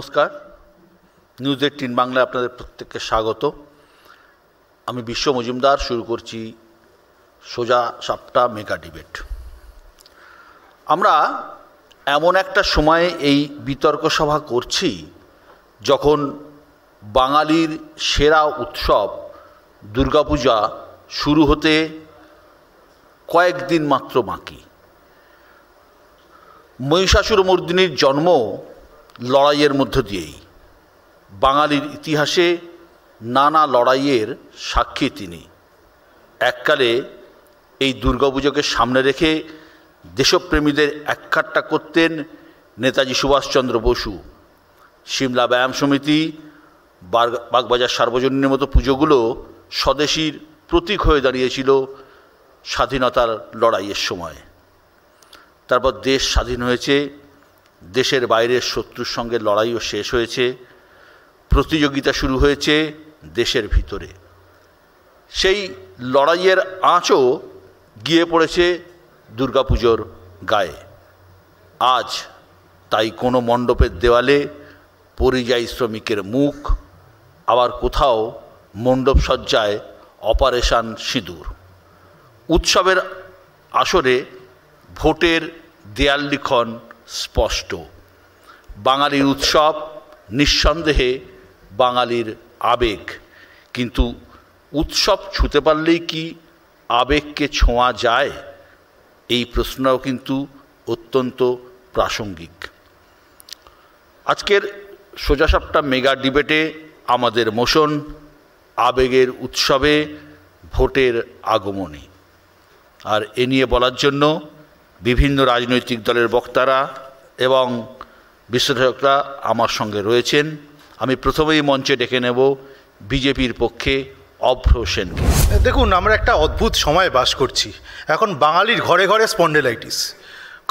নমস্কার, নিউজ 18 বাংলায় আপনাদের প্রত্যেককে স্বাগত। আমি বিশ্ব মজুমদার। শুরু করছি সোজা সাপটা মেগা ডিবেট। আমরা এমন একটা সময়ে এই বিতর্ক সভা করছি যখন বাঙালির সেরা উৎসব দুর্গাপূজা শুরু হতে কয়েকদিন মাত্র বাকি। মহিষাসুরমর্দিনীর জন্ম লড়াইয়ের মধ্য দিয়েই। বাঙালির ইতিহাসে নানা লড়াইয়ের সাক্ষী তিনি। এককালে এই দুর্গাপুজোকে সামনে রেখে দেশপ্রেমীদের একখাট্টা করতেন নেতাজি সুভাষচন্দ্র বসু। সিমলা ব্যায়াম সমিতি, বাগবাজার সার্বজনীনের মতো পুজোগুলো স্বদেশীর প্রতীক হয়ে দাঁড়িয়েছিল স্বাধীনতার লড়াইয়ের সময়। তারপর দেশ স্বাধীন হয়েছে, দেশের বাইরের শত্রুর সঙ্গে লড়াইও শেষ হয়েছে, প্রতিযোগিতা শুরু হয়েছে দেশের ভিতরে। সেই লড়াইয়ের আঁচও গিয়ে পড়েছে দুর্গাপুজোর গায়ে। আজ তাই কোনো মণ্ডপের দেওয়ালে পরিযায়ী শ্রমিকের মুখ, আবার কোথাও মণ্ডপ সজ্জায় অপারেশন সিঁদুর। উৎসবের আসরে ভোটের দেয়াল লিখন স্পষ্ট। বাঙালির উৎসব নিঃসন্দেহে বাঙালির আবেগ, কিন্তু উৎসব ছুঁতে পারলেই কি আবেগকে ছোঁয়া যায়? এই প্রশ্নও কিন্তু অত্যন্ত প্রাসঙ্গিক। আজকের সোজাসাপটা মেগা ডিবেটে আমাদের মোশন আবেগের উৎসবে ভোটের আগমনী। আর এ নিয়ে বলার জন্য বিভিন্ন রাজনৈতিক দলের বক্তারা এবং বিশ্লেষকরা আমার সঙ্গে রয়েছেন। আমি প্রথমেই মঞ্চে ডেকে নেব বিজেপির পক্ষে অভ্র সেনকে। দেখুন, আমরা একটা অদ্ভুত সময় বাস করছি। এখন বাঙালির ঘরে ঘরে স্পন্ডেলাইটিস,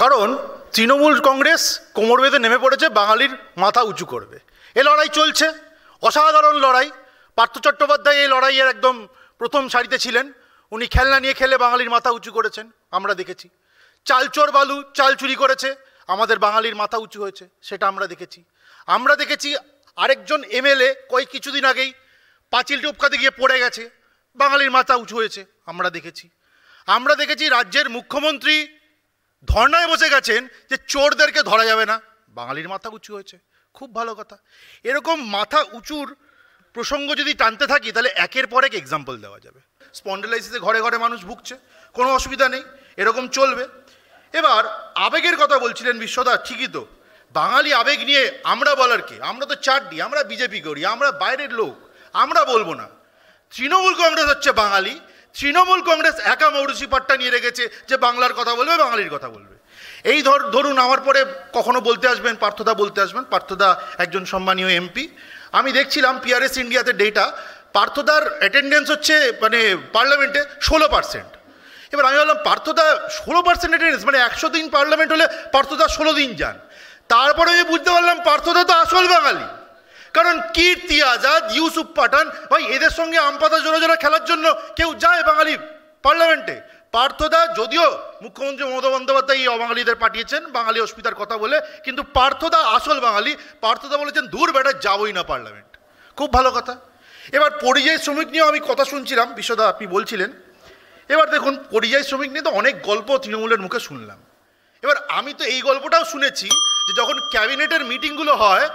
কারণ তৃণমূল কংগ্রেস কোমর বেঁধে নেমে পড়েছে বাঙালির মাথা উঁচু করবে। এ লড়াই চলছে, অসাধারণ লড়াই। পার্থ চট্টোপাধ্যায় এই লড়াইয়ের একদম প্রথম সারিতে ছিলেন। উনি খেলনা নিয়ে খেলে বাঙালির মাথা উঁচু করেছেন, আমরা দেখেছি। চালচোর বালু চাল চুরি করেছে, আমাদের বাঙালির মাথা উঁচু হয়েছে, সেটা আমরা দেখেছি। আমরা দেখেছি আরেকজন এমএলএ কিছুদিন আগেই পাঁচিল টপকাতে গিয়ে পড়ে গেছে, বাঙালির মাথা উঁচু হয়েছে, আমরা দেখেছি। আমরা দেখেছি রাজ্যের মুখ্যমন্ত্রী ধর্নায় বসে গেছেন যে চোরদেরকে ধরা যাবে না, বাঙালির মাথা উঁচু হয়েছে, খুব ভালো কথা। এরকম মাথা উঁচুর প্রসঙ্গ যদি টানতে থাকি তাহলে একের পর এক এক্সাম্পল দেওয়া যাবে। স্পন্ডেলাইসিসে ঘরে ঘরে মানুষ ভুগছে, কোনো অসুবিধা নেই, এরকম চলবে। এবার আবেগের কথা বলছিলেন বিশ্বদা, ঠিকই তো। বাঙালি আবেগ নিয়ে আমরা বলার কে? আমরা তো চাটনি, আমরা বিজেপি করি, আমরা বাইরের লোক, আমরা বলবো না। তৃণমূল কংগ্রেস হচ্ছে বাঙালি। তৃণমূল কংগ্রেস একা মৌরুসি পাট্টা নিয়ে রেখেছে যে বাংলার কথা বলবে, বাঙালির কথা বলবে। এই ধরুন আমার পরে কখনো বলতে আসবেন পার্থদা, বলতে আসবেন। পার্থদা একজন সম্মানীয় এমপি। আমি দেখছিলাম পিআরএস ইন্ডিয়াতে ডেটা, পার্থদার অ্যাটেন্ডেন্স হচ্ছে পার্লামেন্টে 16%। এবার আমি বললাম পার্থদা 16% অ্যাটেন্ডেন্স, 100 দিন পার্লামেন্ট হলে পার্থদা 16 দিন যান। তারপরে আমি বুঝতে পারলাম পার্থদা তো আসল বাঙালি। কারণ কীর্তি আজাদ, ইউসুফ পাঠান, ভাই এদের সঙ্গে আমপাতা জোড়া জোড়া খেলার জন্য কেউ যায় বাঙালি পার্লামেন্টে? পার্থদা, যদিও মুখ্যমন্ত্রী মমতা বন্দ্যোপাধ্যায় এই অবাঙালিদের পাঠিয়েছেন বাঙালি অস্মিতার কথা বলে, কিন্তু পার্থদা আসল বাঙালি। পার্থদা বলেছেন দূর বেটা, যাবই না পার্লামেন্ট। খুব ভালো কথা। এবার পরিযায়ী শ্রমিক নিয়েও আমি কথা শুনছিলাম, বিশ্বদা আপনি বলছিলেন। এবার দেখুন, পরিযায়ী শ্রমিক নিয়ে তো অনেক গল্প তৃণমূলের মুখে শুনলাম। এবার আমি তো এই গল্পটাও শুনেছি যে যখন ক্যাবিনেটের মিটিংগুলো হয়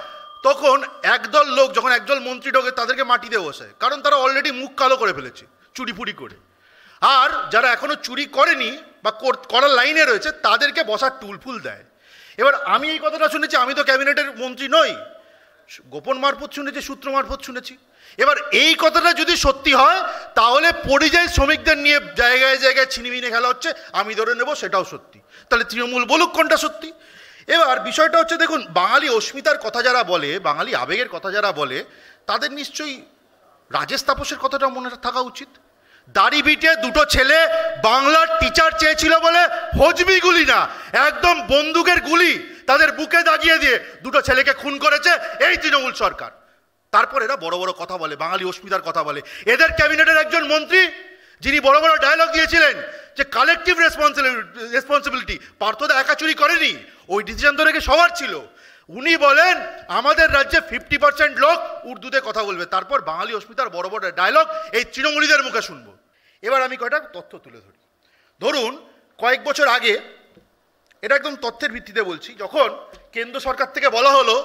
তখন একদল লোক, যখন একদল মন্ত্রী ঢোকে তাদেরকে মাটিতে বসায়, কারণ তারা অলরেডি মুখ কালো করে ফেলেছে চুরি ফুরি করে। আর যারা এখনও চুরি করেনি বা করার লাইনে রয়েছে তাদেরকে বসার টুল ফুল দেয়। এবার আমি এই কথাটা শুনেছি, আমি তো ক্যাবিনেটের মন্ত্রী নই, গোপন মারফত শুনেছি, সূত্র মারফত শুনেছি। এবার এই কথাটা যদি সত্যি হয় তাহলে পরিযায়ী শ্রমিকদের নিয়ে জায়গায় জায়গায় ছিনিমিনি খেলা হচ্ছে, আমি ধরে নেব সেটাও সত্যি। তাহলে তৃণমূল বলুক কোনটা সত্যি। এবার বিষয়টা হচ্ছে, দেখুন, বাঙালি অস্মিতার কথা যারা বলে, বাঙালি আবেগের কথা যারা বলে, তাদের নিশ্চয়ই রাজেশ তাপসের কথাটা মনে থাকা উচিত। দাড়ি বিটে দুটো ছেলে বাংলার টিচার চেয়েছিল বলে হজবি গুলি না, একদম বন্দুকের গুলি তাদের বুকে দাগিয়ে দিয়ে দুটো ছেলেকে খুন করেছে এই তৃণমূল সরকার। তারপর এরা বড় বড় কথা বলে, বাঙালি অস্মিতার কথা বলে। এদের ক্যাবিনেটের একজন মন্ত্রী যিনি বড় বড় ডায়লগ দিয়েছিলেন যে কালেকটিভ রেসপন্সিবিলিটি, পার্থদা একা চুরি করেনি, ওই ডিসিশন তো রেখে সবার ছিল। উনি বলেন আমাদের রাজ্যে 50% লোক উর্দুতে কথা বলবে, তারপর বাঙালি অস্মিতার বড় বড় ডায়লগ এই তৃণমূলীদের মুখে শুনবো। এবার আমি কয়টা তথ্য তুলে ধরি। ধরুন কয়েক বছর আগে, এটা একদম তথ্যের ভিত্তিতে বলছি, যখন কেন্দ্র সরকার থেকে বলা হলো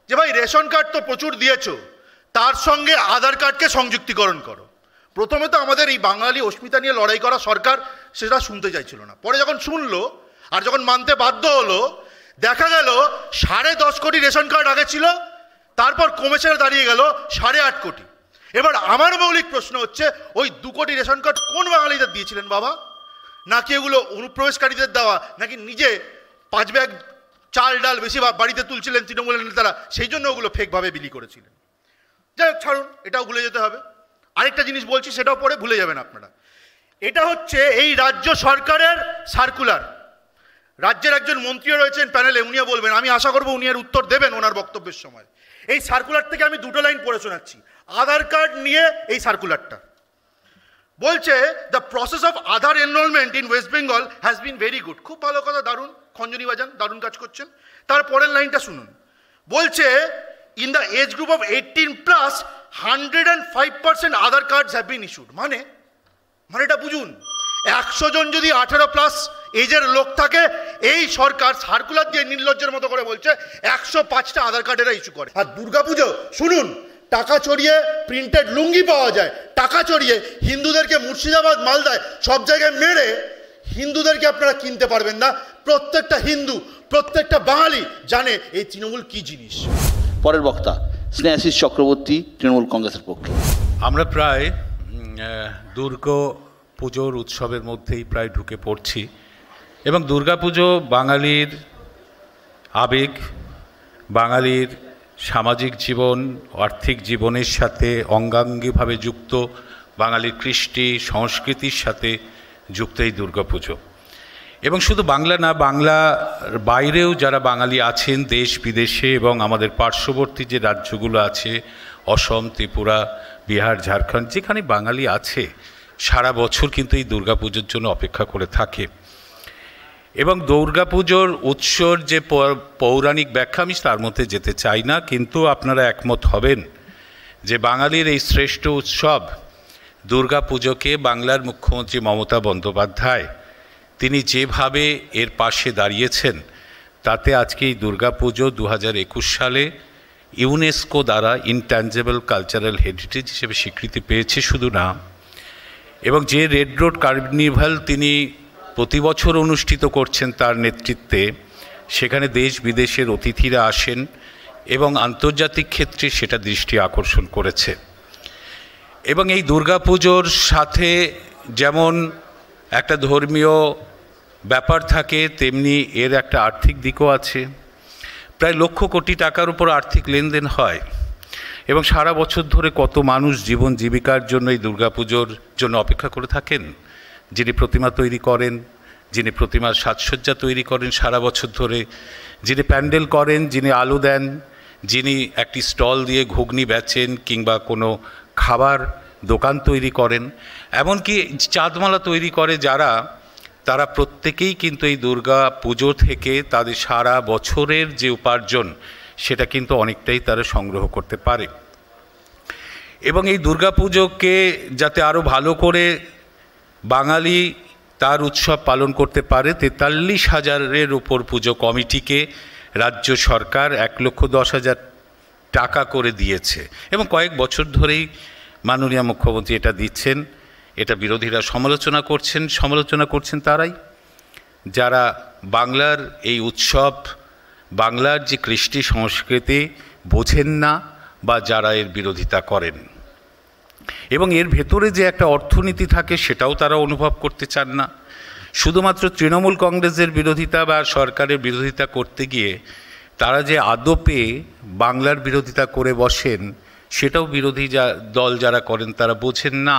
যে ভাই রেশন কার্ড তো প্রচুর দিয়েছো, তার সঙ্গে আধার কার্ডকে সংযুক্তিকরণ করো। প্রথমে তো আমাদের এই বাঙালি অস্মিতা নিয়ে লড়াই করা সরকার সেটা শুনতে চাইছিল না। পরে যখন শুনলো আর যখন মানতে বাধ্য হলো, দেখা গেল 10.5 কোটি রেশন কার্ড আগে ছিল, তারপর কমেছে দাঁড়িয়ে গেল 8.5 কোটি। এবার আমার মৌলিক প্রশ্ন হচ্ছে, ওই 2 কোটি রেশন কার্ড কোন বাঙালিদের দিয়েছিলেন বাবা? নাকি এগুলো অনুপ্রবেশকারীদের দেওয়া, নাকি নিজে 5 ব্যাগ চাল ডাল বেশি বাড়িতে তুলছিলেন তৃণমূলের নেতারা, সেই জন্য ওগুলো ফেকভাবে বিলি করেছিলেন? যাই হোক, ছাড়ুন, এটাও ভুলে যেতে হবে। আরেকটা জিনিস বলছি, সেটাও পরে ভুলে যাবেন আপনারা। এটা হচ্ছে এই রাজ্য সরকারের সার্কুলার। রাজ্যের একজন মন্ত্রীও রয়েছেন প্যানেলে, উনিও বলবেন, আমি আশা করবো উনি এর উত্তর দেবেন ওনার বক্তব্যের সময়। এই সার্কুলার থেকে আমি 2টো লাইন পড়ে শোনাচ্ছি, আধার কার্ড নিয়ে এই সার্কুলারটা বলছে, the process of Aadhaar enrolment in West Bengal has been very good. খুব ভালো কথা, দারুণ, খঞ্জনি বাজান, দারুণ কাজ করছেন। তারপরের লাইনটা শুনুন, বলছে, in the age group of 18+, 105% Aadhaar cards have been issued. মানে এটা বুঝুন, 100 জন যদি 18+ এজের লোক থাকে, এই সরকার সার্কুলার দিয়ে নির্লজ্জের মতো করে বলছে 105টা আধার কার্ডেরা ইস্যু করে। আর দুর্গাপুজো শুনুন, টাকা চড়িয়ে প্রিন্টেড লুঙ্গি পাওয়া যায়, টাকা চড়িয়ে হিন্দুদেরকে মুর্শিদাবাদ মালদায় সব জায়গায় মেরে হিন্দুদেরকে আপনারা কিনতে পারবেন না। প্রত্যেকটা হিন্দু, প্রত্যেকটা বাঙালি জানে এই তৃণমূল কি জিনিস। পরের বক্তা স্নেহাশিস চক্রবর্তী, তৃণমূল কংগ্রেসের পক্ষে। আমরা প্রায় দুর্গা পুজোর উৎসবের মধ্যেই প্রায় ঢুকে পড়ছি, এবং দুর্গাপুজো বাঙালির আবেগ, বাঙালির সামাজিক জীবন, আর্থিক জীবনের সাথে অঙ্গাঙ্গিভাবে যুক্ত, বাঙালির কৃষ্টি সংস্কৃতির সাথে যুক্ত এই দুর্গাপুজো। এবং শুধু বাংলা না, বাংলার বাইরেও যারা বাঙালি আছেন দেশ বিদেশে এবং আমাদের পার্শ্ববর্তী যে রাজ্যগুলো আছে, অসম, ত্রিপুরা, বিহার, ঝাড়খণ্ড, যেখানে বাঙালি আছে, সারা বছর কিন্তু এই দুর্গাপুজোর জন্য অপেক্ষা করে থাকে। এবং দুর্গাপুজোর উৎসর যে পৌরাণিক ব্যাখ্যা, আমি তার মধ্যে যেতে চাই না, কিন্তু আপনারা একমত হবেন যে বাঙালির এই শ্রেষ্ঠ উৎসব দুর্গাপুজোকে বাংলার মুখ্যমন্ত্রী মমতা বন্দ্যোপাধ্যায় তিনি যেভাবে এর পাশে দাঁড়িয়েছেন, তাতে আজকে এই দুর্গাপুজো 2021 সালে ইউনেস্কো দ্বারা ইনট্যাঞ্জেবল কালচারাল হেরিটেজ হিসেবে স্বীকৃতি পেয়েছে। শুধু না, এবং যে রেড রোড কার্নিভাল তিনি প্রতি বছর অনুষ্ঠিত করছেন তার নেতৃত্বে, সেখানে দেশ বিদেশের অতিথিরা আসেন এবং আন্তর্জাতিক ক্ষেত্রে সেটা দৃষ্টি আকর্ষণ করেছে। এবং এই দুর্গাপুজোর সাথে যেমন একটা ধর্মীয় ব্যাপার থাকে, তেমনি এর একটা আর্থিক দিকও আছে। প্রায় 1,00,000 কোটি টাকার উপর আর্থিক লেনদেন হয়, এবং সারা বছর ধরে কত মানুষ জীবন জীবিকার জন্য এই দুর্গাপুজোর জন্য অপেক্ষা করে থাকেন। যিনি প্রতিমা তৈরি করেন, যিনি প্রতিমার সাজসজ্জা তৈরি করেন সারা বছর ধরে, যিনি প্যান্ডেল করেন, যিনি আলো দেন, যিনি একটি স্টল দিয়ে ঘুগনি বেচেন কিংবা কোনো খাবার দোকান তৈরি করেন, এমনকি চাঁদমালা তৈরি করে যারা, তারা প্রত্যেকেই কিন্তু এই দুর্গা পুজো থেকে তাদের সারা বছরের যে উপার্জন সেটা কিন্তু অনেকটাই তারা সংগ্রহ করতে পারে। এবং এই দুর্গা পুজোকে যাতে আরও ভালো করে বাঙালি তার উৎসব পালন করতে পারে, 43,000-এর উপর পুজো কমিটিকে রাজ্য সরকার 1,10,000 টাকা করে দিয়েছে, এবং কয়েক বছর ধরেই মাননীয় মুখ্যমন্ত্রী এটা দিচ্ছেন। এটা বিরোধীরা সমালোচনা করছেন তারাই যারা বাংলার এই উৎসব, বাংলার যে কৃষ্টি সংস্কৃতি বোঝেন না বা যারা এর বিরোধিতা করেন। এবং এর ভেতরে যে একটা অর্থনীতি থাকে সেটাও তারা অনুভব করতে চান না। শুধুমাত্র তৃণমূল কংগ্রেসের বিরোধিতা বা সরকারের বিরোধিতা করতে গিয়ে তারা যে আদপে বাংলার বিরোধিতা করে বসেন, সেটাও বিরোধী দল যারা করেন তারা বোঝেন না।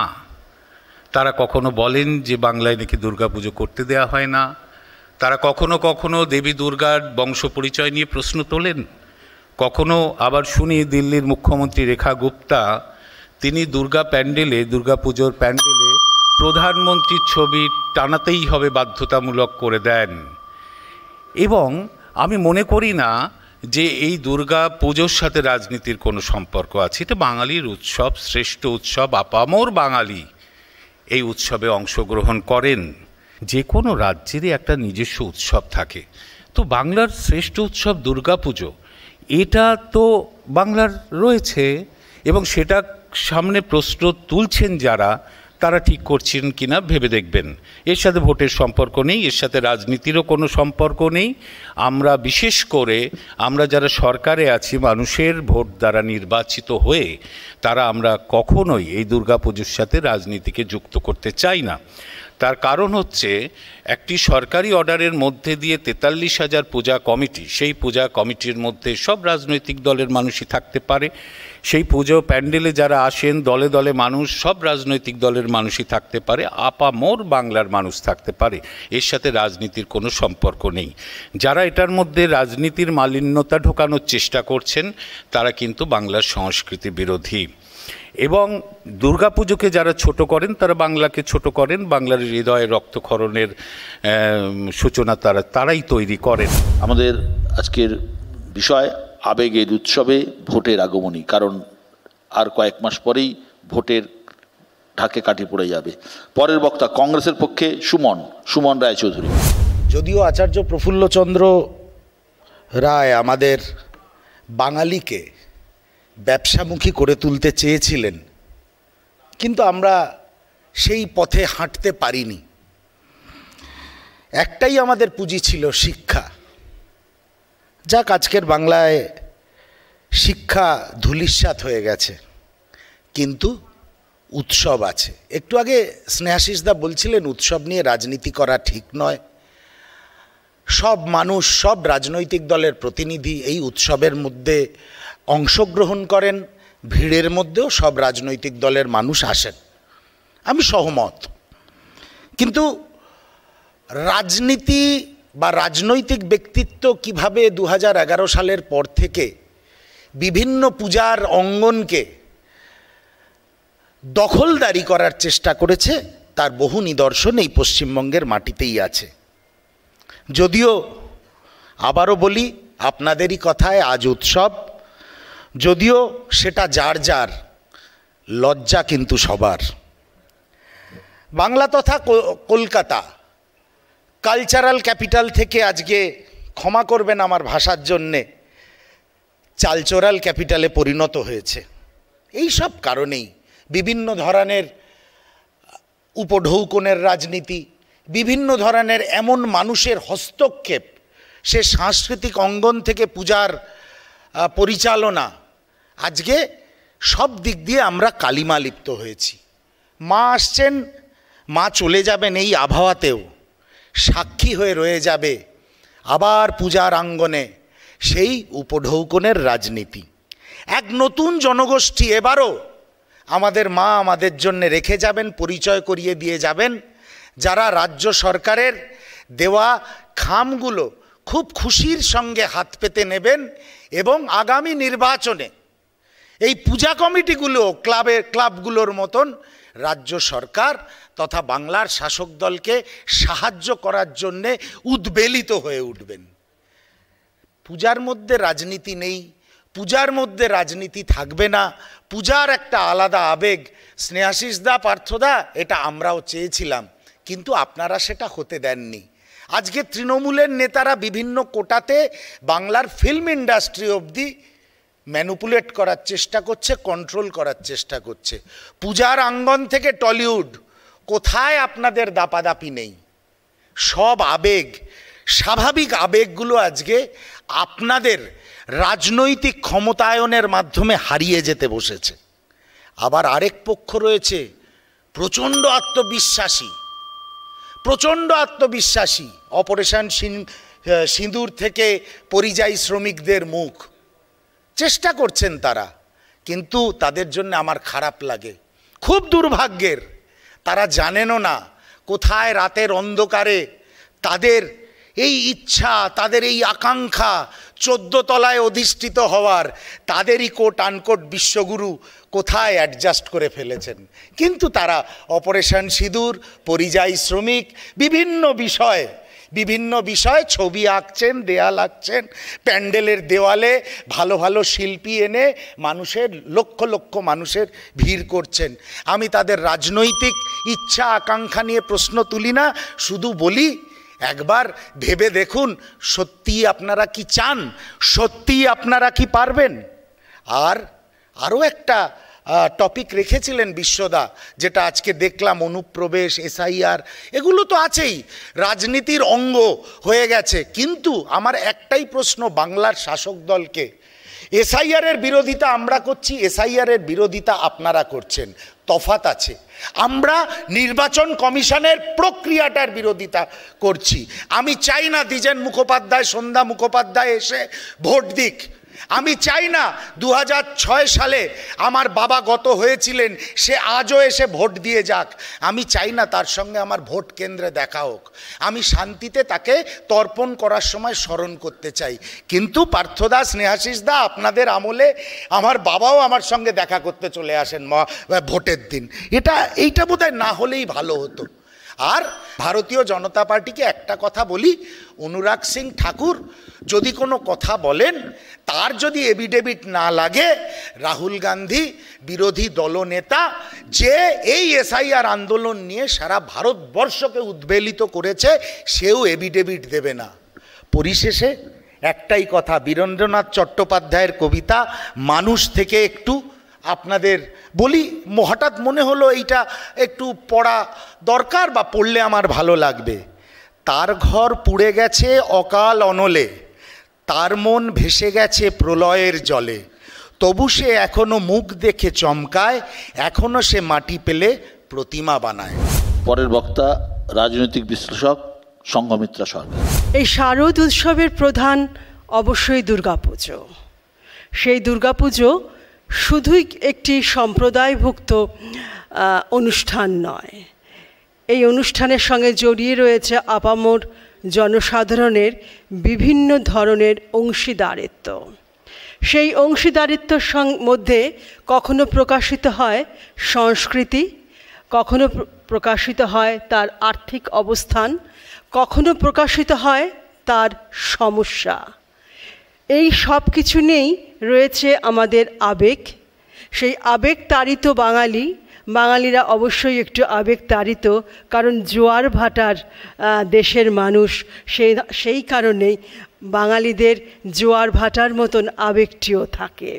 তারা কখনো বলেন যে বাংলায় নাকি দুর্গাপুজো করতে দেয়া হয় না, তারা কখনো কখনো দেবী দুর্গার বংশ পরিচয় নিয়ে প্রশ্ন তোলেন, কখনো আবার শুনি দিল্লির মুখ্যমন্ত্রী রেখা গুপ্তা তিনি দুর্গাপুজোর প্যান্ডেলে প্রধানমন্ত্রীর ছবি টানাতেই হবে বাধ্যতামূলক করে দেন। এবং আমি মনে করি না যে এই দুর্গা পুজোর সাথে রাজনীতির কোনো সম্পর্ক আছে। এটা বাঙালির উৎসব, শ্রেষ্ঠ উৎসব, আপামর বাঙালি এই উৎসবে অংশগ্রহণ করেন। যে কোনো রাজ্যেরই একটা নিজস্ব উৎসব থাকে, তো বাংলার শ্রেষ্ঠ উৎসব দুর্গা পুজো, এটা তো বাংলার রয়েছে, এবং সেটা সামনে প্রশ্ন তুলছেন যারা, তারা ঠিক করছেন কিনা ভেবে দেখবেন। এর সাথে ভোটের সম্পর্ক নেই, এর সাথে রাজনীতিরও কোনো সম্পর্ক নেই। আমরা বিশেষ করে আমরা যারা সরকারে আছি, মানুষের ভোট দ্বারা নির্বাচিত হয়ে, তারা আমরা কখনোই এই দুর্গাপুজোর সাথে রাজনীতিকে যুক্ত করতে চাই না। তার কারণ হচ্ছে, একটি সরকারি অর্ডারের মধ্যে দিয়ে 43,000 পূজা কমিটি, সেই পূজা কমিটির মধ্যে সব রাজনৈতিক দলের মানুষই থাকতে পারে। সেই পুজো প্যান্ডেলে যারা আসেন, দলে দলে মানুষ, সব রাজনৈতিক দলের মানুষই থাকতে পারে, আপামর বাংলার মানুষ থাকতে পারে। এর সাথে রাজনীতির কোনো সম্পর্ক নেই। যারা এটার মধ্যে রাজনীতির মালিন্যতা ঢোকানোর চেষ্টা করছেন, তারা কিন্তু বাংলার সংস্কৃতি বিরোধী। এবং দুর্গাপুজোকে যারা ছোট করেন, তারা বাংলাকে ছোট করেন, বাংলার হৃদয়ে রক্তক্ষরণের সূচনা তারাই তৈরি করেন। আমাদের আজকের বিষয় আবেগের উৎসবে ভোটের আগমনী, কারণ আর কয়েক মাস পরেই ভোটের ঢাকে কাঠি পড়ে যাবে। পরের বক্তা কংগ্রেসের পক্ষে সুমন রায়চৌধুরী। যদিও আচার্য প্রফুল্লচন্দ্র রায় আমাদের বাঙালিকে ব্যবসামুখী করে তুলতে চেয়েছিলেন, কিন্তু আমরা সেই পথে হাঁটতে পারিনি। একটাই আমাদের পুঁজি ছিল, শিক্ষা। যাক, আজকের বাংলায় শিক্ষা ধূলিসাৎ হয়ে গেছে, কিন্তু উৎসব আছে। একটু আগে স্নেহাশিসদা বলছিলেন উৎসব নিয়ে রাজনীতি করা ঠিক নয়। সব মানুষ, সব রাজনৈতিক দলের প্রতিনিধি এই উৎসবের মধ্যে অংশগ্রহণ করেন, ভিড়ের মধ্যেও সব রাজনৈতিক দলের মানুষ আসেন, আমি সহমত। কিন্তু রাজনীতি বা রাজনৈতিক ব্যক্তিত্ব কিভাবে 2011 সালের পর থেকে বিভিন্ন পূজার অঙ্গনকে দখলদারি করার চেষ্টা করেছে, তার বহু নিদর্শন এই পশ্চিমবঙ্গের মাটিতেই আছে। যদিও আবারও বলি, আপনাদেরই কথায় আজ উৎসব, যদিও সেটা যার যার, লজ্জা কিন্তু সবার। বাংলা তথা কলকাতা কালচারাল ক্যাপিটাল থেকে আজকে, ক্ষমা করবেন আমার ভাষার জন্যে, চালচোরাল ক্যাপিটালে পরিণত হয়েছে। এই সব কারণেই বিভিন্ন ধরনের উপঢৌকনের রাজনীতি, বিভিন্ন ধরনের এমন মানুষের হস্তক্ষেপ, সে সাংস্কৃতিক অঙ্গন থেকে পূজার পরিচালনা, আজকে সব দিক দিয়ে আমরা কালিমা লিপ্ত হয়েছি। মা আসছেন, মা চলে যাবেন, এই আবহাওয়াতেও সাক্ষী হয়ে রয়ে যাবে আবার পূজার আঙ্গনে সেই উপঢৌকনের রাজনীতি। এক নতুন জনগোষ্ঠী এবারও আমাদের মা আমাদের জন্য রেখে যাবেন, পরিচয় করিয়ে দিয়ে যাবেন, যারা রাজ্য সরকারের দেওয়া খামগুলো খুব খুশির সঙ্গে হাত পেতে নেবেন এবং আগামী নির্বাচনে এই পূজা কমিটিগুলো ক্লাবগুলোর মতন রাজ্য সরকার তথা বাংলার শাসক দলকে সাহায্য করার জন্যে উদ্বেলিত হয়ে উঠবেন। পূজার মধ্যে রাজনীতি নেই, পূজার মধ্যে রাজনীতি থাকবে না, পূজার একটা আলাদা আবেগ। স্নেহাশিসদা, পার্থদা, এটা আমরাও চেয়েছিলাম, কিন্তু আপনারা সেটা হতে দেননি। আজকে তৃণমূলের নেতারা বিভিন্ন কোটাতে বাংলার ফিল্ম ইন্ডাস্ট্রি অবধি ম্যানুপুলেট করার চেষ্টা করছে, কন্ট্রোল করার চেষ্টা করছে। পূজার আঙ্গন থেকে টলিউড, কোথায় আপনাদের দাপাদাপি নেই। সব আবেগ, স্বাভাবিক আবেগগুলো আজকে আপনাদের রাজনৈতিক ক্ষমতায়নের মাধ্যমে হারিয়ে যেতে বসেছে। আবার আরেক পক্ষ রয়েছে প্রচণ্ড আত্মবিশ্বাসী, অপারেশন সিঁদুর থেকে পরিযায়ী শ্রমিকদের মুখ চেষ্টা করছেন তারা, কিন্তু তাদের জন্য আমার খারাপ লাগে, খুব দুর্ভাগ্যের। তারা জানেনও না কোথায় রাতের অন্ধকারে তাদের এই ইচ্ছা, তাদের এই আকাঙ্ক্ষা 14 তলায় অধিষ্ঠিত হওয়ার, তাদেরই কোট আনকোট বিশ্বগুরু কোথায় অ্যাডজাস্ট করে ফেলেছেন। কিন্তু তারা অপারেশন সিঁদুর, পরিযায়ী শ্রমিক, বিভিন্ন বিষয়, বিভিন্ন বিষয়ে ছবি আঁকছেন, দেয়াল আঁকছেন, প্যান্ডেলের দেওয়ালে ভালো ভালো শিল্পী এনে মানুষের লক্ষ লক্ষ মানুষের ভিড় করছেন। আমি তাদের রাজনৈতিক ইচ্ছা আকাঙ্ক্ষা নিয়ে প্রশ্ন তুলি না, শুধু বলি একবার ভেবে দেখুন সত্যি আপনারা কি চান, সত্যি আপনারা কি পারবেন। আর আরও একটা টপিক রেখেছিলেন বিশ্বদা, যেটা আজকে দেখলাম, অনুপ্রবেশ, এসআইআর, এগুলো তো আছেই, রাজনীতির অঙ্গ হয়ে গেছে। কিন্তু আমার একটাই প্রশ্ন বাংলার শাসক দলকে, এসআইআরের বিরোধিতা আমরা করছি, এসআইআরের বিরোধিতা আপনারা করছেন, তফাৎ আছে। আমরা নির্বাচন কমিশনের প্রক্রিয়াটার বিরোধিতা করছি। আমি চাই না দ্বিজেন মুখোপাধ্যায়, সন্ধ্যা মুখোপাধ্যায় এসে ভোট দিক। আমি চাই না 2006 সালে আমার বাবা গত হয়েছিলেন, সে আজও এসে ভোট দিয়ে যাক। আমি চাই না তার সঙ্গে আমার ভোট কেন্দ্রে দেখা হোক। আমি শান্তিতে তাকে তর্পণ করার সময় স্মরণ করতে চাই। কিন্তু পার্থদা, স্নেহাশিস দা, আপনাদের আমলে আমার বাবাও আমার সঙ্গে দেখা করতে চলে আসেন ভোটের দিন। এইটা বোধহয় না হলেই ভালো হতো। আর ভারতীয় জনতা পার্টিকে একটা কথা বলি, অনুরাগ সিং ঠাকুর যদি কোনো কথা বলেন, তার যদি এভিডেভিট না লাগে, রাহুল গান্ধী বিরোধী দলনেতা যে এই এসআইআর আন্দোলন নিয়ে সারা ভারতবর্ষকে উদ্বেলিত করেছে, সেও এভিডেভিট দেবে না। পরিশেষে একটাই কথা, বীরেন্দ্রনাথ চট্টোপাধ্যায়ের কবিতা মানুষ থেকে একটু আপনাদের বলি, হঠাৎ মনে হলো এইটা একটু পড়া দরকার বা পড়লে আমার ভালো লাগবে। তার ঘর পুড়ে গেছে অকাল অনলে, তার মন ভেসে গেছে প্রলয়ের জলে, তবু সে এখনো মুখ দেখে চমকায়, এখনো সে মাটি পেলে প্রতিমা বানায়। পরের বক্তা রাজনৈতিক বিশ্লেষক সংঘমিত্রা সরকার। এই শারদ উৎসবের প্রধান অবশ্যই দুর্গাপুজো। সেই দুর্গাপুজো শুধুই একটি সম্প্রদায়ভুক্ত অনুষ্ঠান নয়, এই অনুষ্ঠানের সঙ্গে জড়িয়ে রয়েছে আপামর জনসাধারণের বিভিন্ন ধরনের অংশীদারিত্ব। সেই অংশীদারিত্বর মধ্যে কখনো প্রকাশিত হয় সংস্কৃতি, কখনো প্রকাশিত হয় তার আর্থিক অবস্থান, কখনো প্রকাশিত হয় তার সমস্যা। এই সব কিছু নিয়েই রয়েছে আমাদের আবেগ। সেই আবেগ তাড়িত বাঙালিরা অবশ্যই একটু আবেগ তাড়িত, কারণ জোয়ার ভাটার দেশের মানুষ, সেই কারণেই বাঙালিদের জোয়ার ভাটার মতন আবেগটিও থাকে।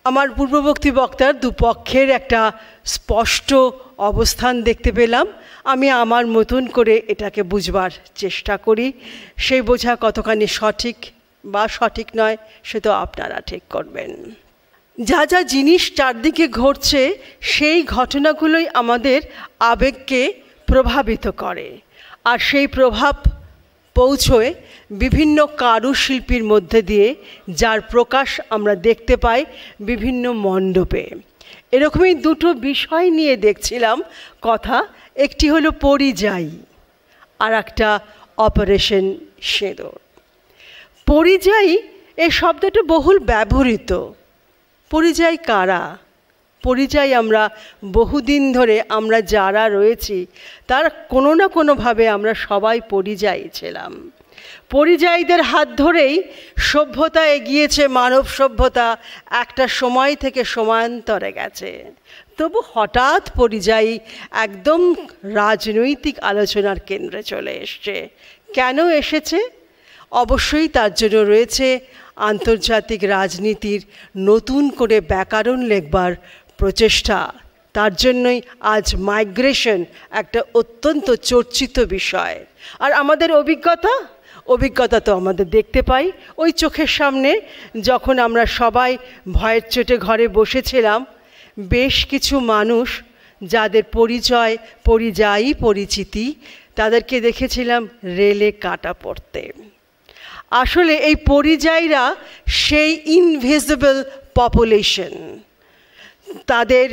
আমার পূর্ববর্তী বক্তার দুপক্ষের একটা স্পষ্ট অবস্থান দেখতে পেলাম। আমি আমার মতন করে এটাকে বুঝবার চেষ্টা করি। সেই বোঝা কতখানি সঠিক বা সঠিক নয়, সে তো আপনারা ঠিক করবেন। যা যা জিনিস চারদিকে ঘটছে, সেই ঘটনাগুলোই আমাদের আবেগকে প্রভাবিত করে, আর সেই প্রভাব পৌঁছয় বিভিন্ন কারুশিল্পীর মধ্যে দিয়ে, যার প্রকাশ আমরা দেখতে পাই বিভিন্ন মণ্ডপে। এরকমই দুটো বিষয় নিয়ে দেখছিলাম কথা, একটি হলো পরিযায়ী, আর একটা অপারেশন সিঁদুর। পরিযায়ী এই শব্দটা বহুল ব্যবহৃত। পরিযায়ী কারা? পরিযায়ী আমরা বহুদিন ধরে আমরা যারা রয়েছি তার কোনো না কোনোভাবে আমরা সবাই পরিযায়ী ছিলাম। পরিযায়ীদের হাত ধরেই সভ্যতা এগিয়েছে, মানব সভ্যতা একটা সময় থেকে সময়ান্তরে গেছে। তবু হঠাৎ পরিযায়ী একদম রাজনৈতিক আলোচনার কেন্দ্রে চলে এসছে। কেন এসেছে? অবশ্যই তার জন্য রয়েছে আন্তর্জাতিক রাজনীতির নতুন করে ব্যাকরণ লেখবার প্রচেষ্টা। তার জন্যই আজ মাইগ্রেশন একটা অত্যন্ত চর্চিত বিষয়। আর আমাদের অভিজ্ঞতা তো আমাদের দেখতে পাই ওই চোখের সামনে, যখন আমরা সবাই ভয়ের চোটে ঘরে বসেছিলাম, বেশ কিছু মানুষ যাদের পরিযায়ী পরিচিতি, তাদেরকে দেখেছিলাম রেলে কাটা পড়তে। আসলে এই পরিযায়ীরা সেই ইনভিজিবল পপুলেশন, তাদের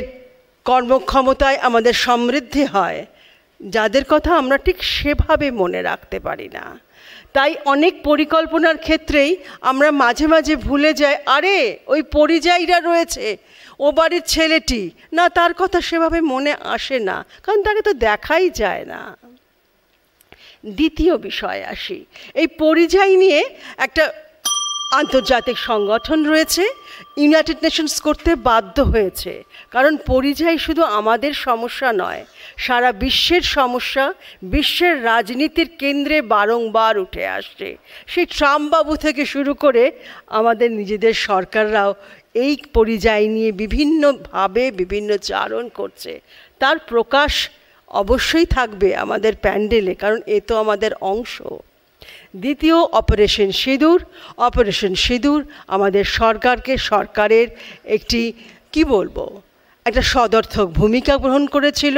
কর্মক্ষমতায় আমাদের সমৃদ্ধি হয়, যাদের কথা আমরা ঠিক সেভাবে মনে রাখতে পারি না। তাই অনেক পরিকল্পনার ক্ষেত্রেই আমরা মাঝে মাঝে ভুলে যাই, আরে ওই পরিযায়ীরা রয়েছে, ও বাড়ির ছেলেটি না, তার কথা সেভাবে মনে আসে না, কারণ তাকে তো দেখাই যায় না। দ্বিতীয় বিষয়ে আসি। এই পরিযায়ী নিয়ে একটা আন্তর্জাতিক সংগঠন রয়েছে, ইউনাইটেড নেশনস করতে বাধ্য হয়েছে, কারণ পরিযায়ী শুধু আমাদের সমস্যা নয়, সারা বিশ্বের সমস্যা, বিশ্বের রাজনীতির কেন্দ্রে বারংবার উঠে আসছে। সেই ট্রাম্পবাবু থেকে শুরু করে আমাদের নিজেদের সরকাররাও এই পরিযায়ী নিয়ে বিভিন্নভাবে বিভিন্ন চারণ করছে। তার প্রকাশ অবশ্যই থাকবে আমাদের প্যান্ডেলে, কারণ এ তো আমাদের অংশ। দ্বিতীয়, অপারেশন সিঁদুর। অপারেশন সিঁদুর আমাদের সরকারের একটি একটা সদর্থক ভূমিকা গ্রহণ করেছিল,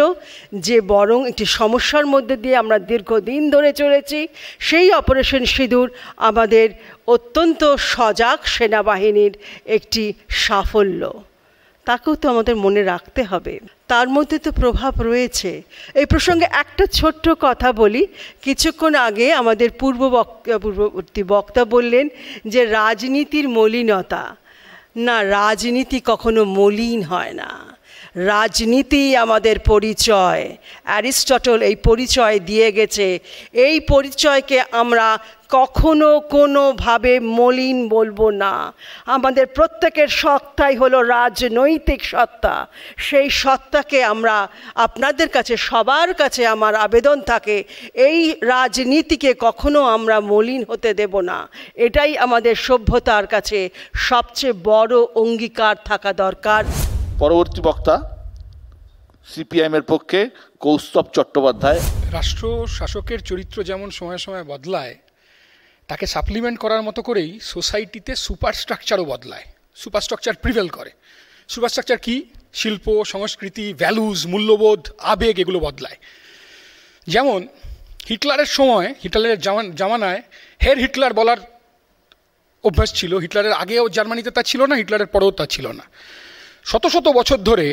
যে বরং একটি সমস্যার মধ্যে দিয়ে আমরা দীর্ঘদিন ধরে চলেছি। সেই অপারেশন সিঁদুর আমাদের অত্যন্ত সজাগ সেনাবাহিনীর একটি সাফল্য, তাকেও তো আমাদের মনে রাখতে হবে। তার মধ্যে তো প্রভাব রয়েছে। এই প্রসঙ্গে একটা ছোট্ট কথা বলি। কিছুক্ষণ আগে আমাদের পূর্ববর্তী বক্তা বললেন যে রাজনীতির মলিনতা। না, রাজনীতি কখনো মলিন হয় না, রাজনীতি আমাদের পরিচয়। অ্যারিস্টটল এই পরিচয় দিয়ে গেছে। এই পরিচয়কে আমরা কখনো কোনোভাবে মলিন বলবো না। আমাদের প্রত্যেকের সত্তাই হলো রাজনৈতিক সত্তা। সেই সত্তাকে আমরা আপনাদের কাছে, সবার কাছে আমার আবেদন থাকে, এই রাজনীতিকে কখনো আমরা মলিন হতে দেব না। এটাই আমাদের সভ্যতার কাছে সবচেয়ে বড় অঙ্গীকার থাকা দরকার। পরবর্তী বক্তা সিপিআইএমের পক্ষে কৌস্তব চট্টোপাধ্যায়। রাষ্ট্র শাসকের চরিত্র যেমন সময়ে সময়ে বদলায়, তাকে সাপ্লিমেন্ট করার মতো করেই সোসাইটিতে সুপারস্ট্রাকচারও বদলায়, সুপারস্ট্রাকচার প্রিভেল করে। সুপারস্ট্রাকচার কি? শিল্প, সংস্কৃতি, ভ্যালুজ, মূল্যবোধ, আবেগ, এগুলো বদলায়। যেমন হিটলারের সময়, হিটলারের জামানায় হের হিটলার বলার অভ্যাস ছিল। হিটলারের আগেও জার্মানিতে তা ছিল না, হিটলারের পরেও তা ছিল না। শত শত বছর ধরে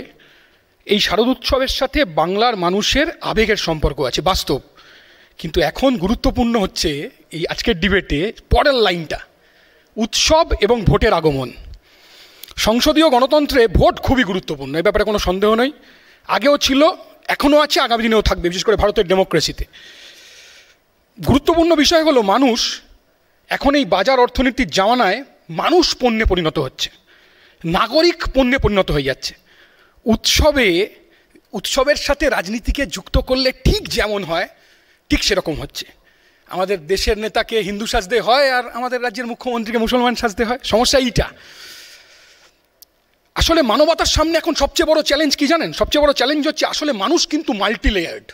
এই শারদোৎসবের সাথে বাংলার মানুষের আবেগের সম্পর্ক আছে, বাস্তব। কিন্তু এখন গুরুত্বপূর্ণ হচ্ছে এই আজকের ডিবেটে পরের লাইনটা, উৎসব এবং ভোটের আগমন। সংসদীয় গণতন্ত্রে ভোট খুবই গুরুত্বপূর্ণ, এ ব্যাপারে কোনো সন্দেহ নেই। আগেও ছিল, এখনও আছে, আগামী দিনেও থাকবে, বিশেষ করে ভারতের ডেমোক্রেসিতে। গুরুত্বপূর্ণ বিষয় হলো মানুষ এখন এই বাজার অর্থনীতির জামানায় মানুষ পণ্যে পরিণত হচ্ছে, নাগরিক পণ্যে পরিণত হয়ে যাচ্ছে। উৎসবের সাথে রাজনীতিকে যুক্ত করলে ঠিক যেমন হয় ঠিক সেরকম হচ্ছে। আমাদের দেশের নেতাকে হিন্দু সাজতে হয় আর আমাদের রাজ্যের মুখ্যমন্ত্রীকে মুসলমান সাজতে হয়। সমস্যা এইটা। আসলে মানবতার সামনে এখন সবচেয়ে বড় চ্যালেঞ্জ কি জানেন? সবচেয়ে বড় চ্যালেঞ্জ হচ্ছে আসলে মানুষ কিন্তু মাল্টি লেয়ার্ড,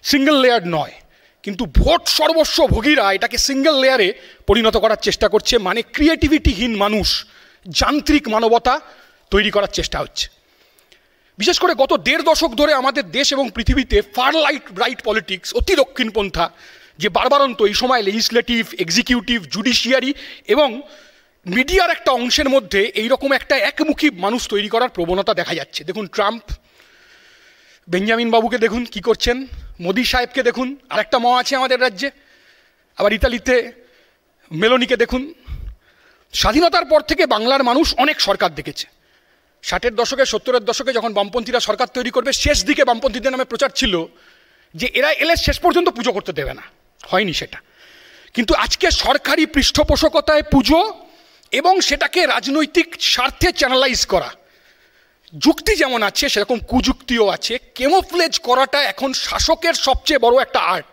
সিঙ্গেল লেয়ার্ড নয়। কিন্তু ভোট সর্বস্ব ভোগীরা এটাকে সিঙ্গেল লেয়ারে পরিণত করার চেষ্টা করছে, মানে ক্রিয়েটিভিটিহীন মানুষ, যান্ত্রিক মানবতা তৈরি করার চেষ্টা হচ্ছে। বিশেষ করে গত 1.5 দশক ধরে আমাদের দেশ এবং পৃথিবীতে ফার রাইট পলিটিক্স, অতি দক্ষিণপন্থা, যে বারবারন্ত এই সময় লেজিসলেটিভ, এক্সিকিউটিভ, জুডিশিয়ারি এবং মিডিয়ার একটা অংশের মধ্যে এইরকম একটা একমুখী মানুষ তৈরি করার প্রবণতা দেখা যাচ্ছে। দেখুন ট্রাম্প, বেঞ্জামিন বাবুকে দেখুন কি করছেন, মোদি সাহেবকে দেখুন, আরেকটা মা আছে আমাদের রাজ্যে, আবার ইতালিতে মেলোনিকে দেখুন। স্বাধীনতার পর থেকে বাংলার মানুষ অনেক সরকার দেখেছে। 60-এর দশকে, 70-এর দশকে যখন বামপন্থীরা সরকার তৈরি করবে, শেষ দিকে বামপন্থীদের নামে প্রচার ছিল যে এরা এলে শেষ পর্যন্ত পুজো করতে দেবে না, হয়নি সেটা। কিন্তু আজকে সরকারি পৃষ্ঠপোষকতায় পুজো এবং সেটাকে রাজনৈতিক স্বার্থে চ্যানেলাইজ করা, যুক্তি যেমন আছে সেরকম কুযুক্তিও আছে। কেমোফ্লেজ করাটা এখন শাসকের সবচেয়ে বড় একটা আর্ট।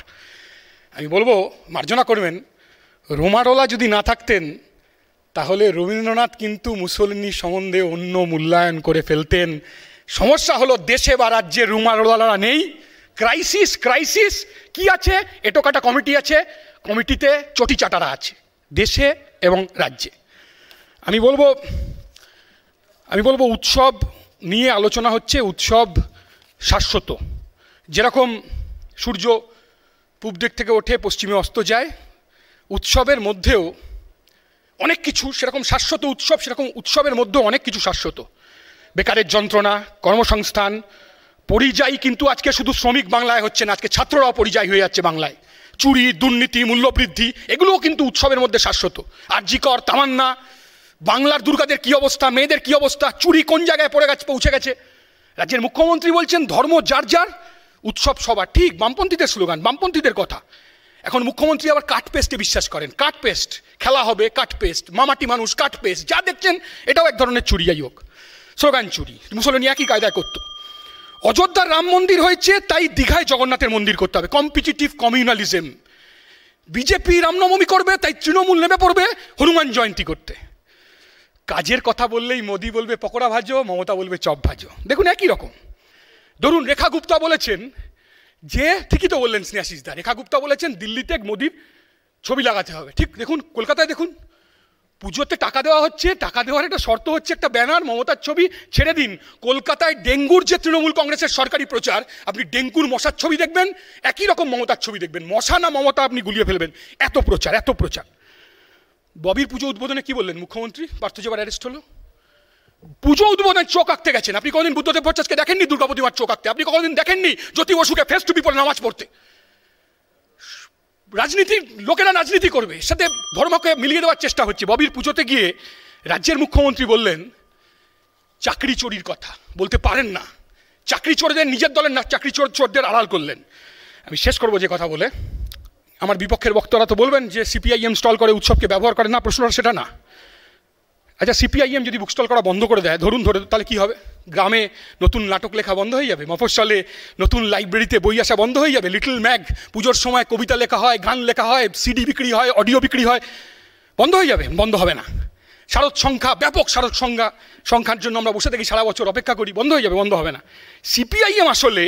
আমি বলবো, মার্জনা করবেন, রোমারোলা যদি না থাকতেন তাহলে রবীন্দ্রনাথ কিন্তু মুসলিনী সম্বন্ধে অন্য মূল্যায়ন করে ফেলতেন। সমস্যা হলো দেশে বা রাজ্যে রোমারোলারা নেই। ক্রাইসিস কি আছে? এটোকাটা কমিটি আছে, কমিটিতে চটি চাটারা আছে দেশে এবং রাজ্যে। আমি বলবো উৎসব নিয়ে আলোচনা হচ্ছে। উৎসব শাশ্বত। যেরকম সূর্য পূব দিক থেকে ওঠে, পশ্চিমে অস্ত যায়, উৎসবের মধ্যেও অনেক কিছু সেরকম শাশ্বত। সেরকম উৎসবের মধ্যেও অনেক কিছু শাশ্বত। বেকারের যন্ত্রণা, কর্মসংস্থান, পরিযায়ী কিন্তু আজকে শুধু শ্রমিক বাংলায় হচ্ছে না, আজকে ছাত্ররাও পরিযায়ী হয়ে যাচ্ছে বাংলায়। চুরি, দুর্নীতি, মূল্যবৃদ্ধি, এগুলোও কিন্তু উৎসবের মধ্যে শাশ্বত। আরজিকর, তামান্না, বাংলার দুর্গাদের কি অবস্থা, মেয়েদের কি অবস্থা, চুরি কোন জায়গায় পৌঁছে গেছে। রাজ্যের মুখ্যমন্ত্রী বলছেন ধর্ম যার যার, উৎসব সবার। ঠিক বামপন্থীদের স্লোগান, বামপন্থীদের কথা। এখন মুখ্যমন্ত্রী আবার কাট পেস্টে বিশ্বাস করেন। কাট পেস্ট খেলা হবে, কাট পেস্ট, মামাটি মানুষ, কাট পেস্ট, যা দেখছেন এটাও এক ধরনের চুরি। যাই হোক, স্লোগান চুরি। মুসলিম একই কায়দায় করতো। অযোধ্যার রাম মন্দির হয়েছে, তাই দীঘায় জগন্নাথের মন্দির করতে হবে, কম্পিটিটিভ কমিউনালিজম। বিজেপি রামনবমী করবে, তাই তৃণমূল নেমে পড়বে হনুমান জয়ন্তী করতে। কাজের কথা বললেই মোদি বলবে পকোড়া ভাজো, মমতা বলবে চপ ভাজো। দেখুন একই রকম। ধরুন রেখা গুপ্তা বলেছেন যে, ঠিকই তো বললেন স্নেহাশিস দা, রেখা গুপ্তা বলেছেন দিল্লিতে মোদির ছবি লাগাতে হবে। ঠিক দেখুন কলকাতায় দেখুন পুজোতে টাকা দেওয়া হচ্ছে, টাকা দেওয়ার একটা শর্ত হচ্ছে একটা ব্যানার, মমতার ছবি। ছেড়ে দিন কলকাতায় ডেঙ্গুর যে তৃণমূল কংগ্রেসের সরকারি প্রচার, আপনি ডেঙ্গুর মশার ছবি দেখবেন, একই রকম মমতার ছবি দেখবেন, মশা না মমতা আপনি গুলিয়ে ফেলবেন। এত প্রচার, এত প্রচার। ববির পুজো উদ্বোধনে কি বললেন মুখ্যমন্ত্রী? পার্থ যেবার অ্যারেস্ট হলো। পুজো উদ্বোধনে চোখ আঁকতে গেছেন। আপনি কোনোদিন বুদ্ধদেব ভট্টাচার্যকে দেখেননি দুর্গা প্রতিমার চোখ আঁকতে? আপনি কোনোদিন দেখেননি জ্যোতি বসুকে ফেস টুপি পরে নামাজ পড়তে? রাজনীতি, লোকেরা রাজনীতি করবে, সাথে ধর্মকে মিলিয়ে দেওয়ার চেষ্টা হচ্ছে। ববির পুজোতে গিয়ে রাজ্যের মুখ্যমন্ত্রী বললেন চাকরি চোরির কথা, বলতে পারেন না। চাকরি চোরদের নিজের দলের না, চাকরি চোরদের আড়াল করলেন। আমি শেষ করবো যে কথা বলে। আমার বিপক্ষের বক্তারা তো বলবেন যে সিপিআইএম স্টল করে, উৎসবকে ব্যবহার করে। না, প্রশ্নটা সেটা না। আচ্ছা, সিপিআইএম যদি বুক স্টল করা বন্ধ করে দেয়, ধরুন তাহলে কি হবে? গ্রামে নতুন নাটক লেখা বন্ধ হয়ে যাবে, মফস্বলে নতুন লাইব্রেরিতে বই আসা বন্ধ হয়ে যাবে, লিটল ম্যাগ পুজোর সময় কবিতা লেখা হয়, গান লেখা হয়, সিডি বিক্রি হয়, অডিও বিক্রি হয়, বন্ধ হয়ে যাবে? বন্ধ হবে না। শারদ সংখ্যা, ব্যাপক শারদ সংখ্যার জন্য আমরা বসে থাকি, সারা বছর অপেক্ষা করি, বন্ধ হয়ে যাবে? বন্ধ হবে না। সিপিআইএম আসলে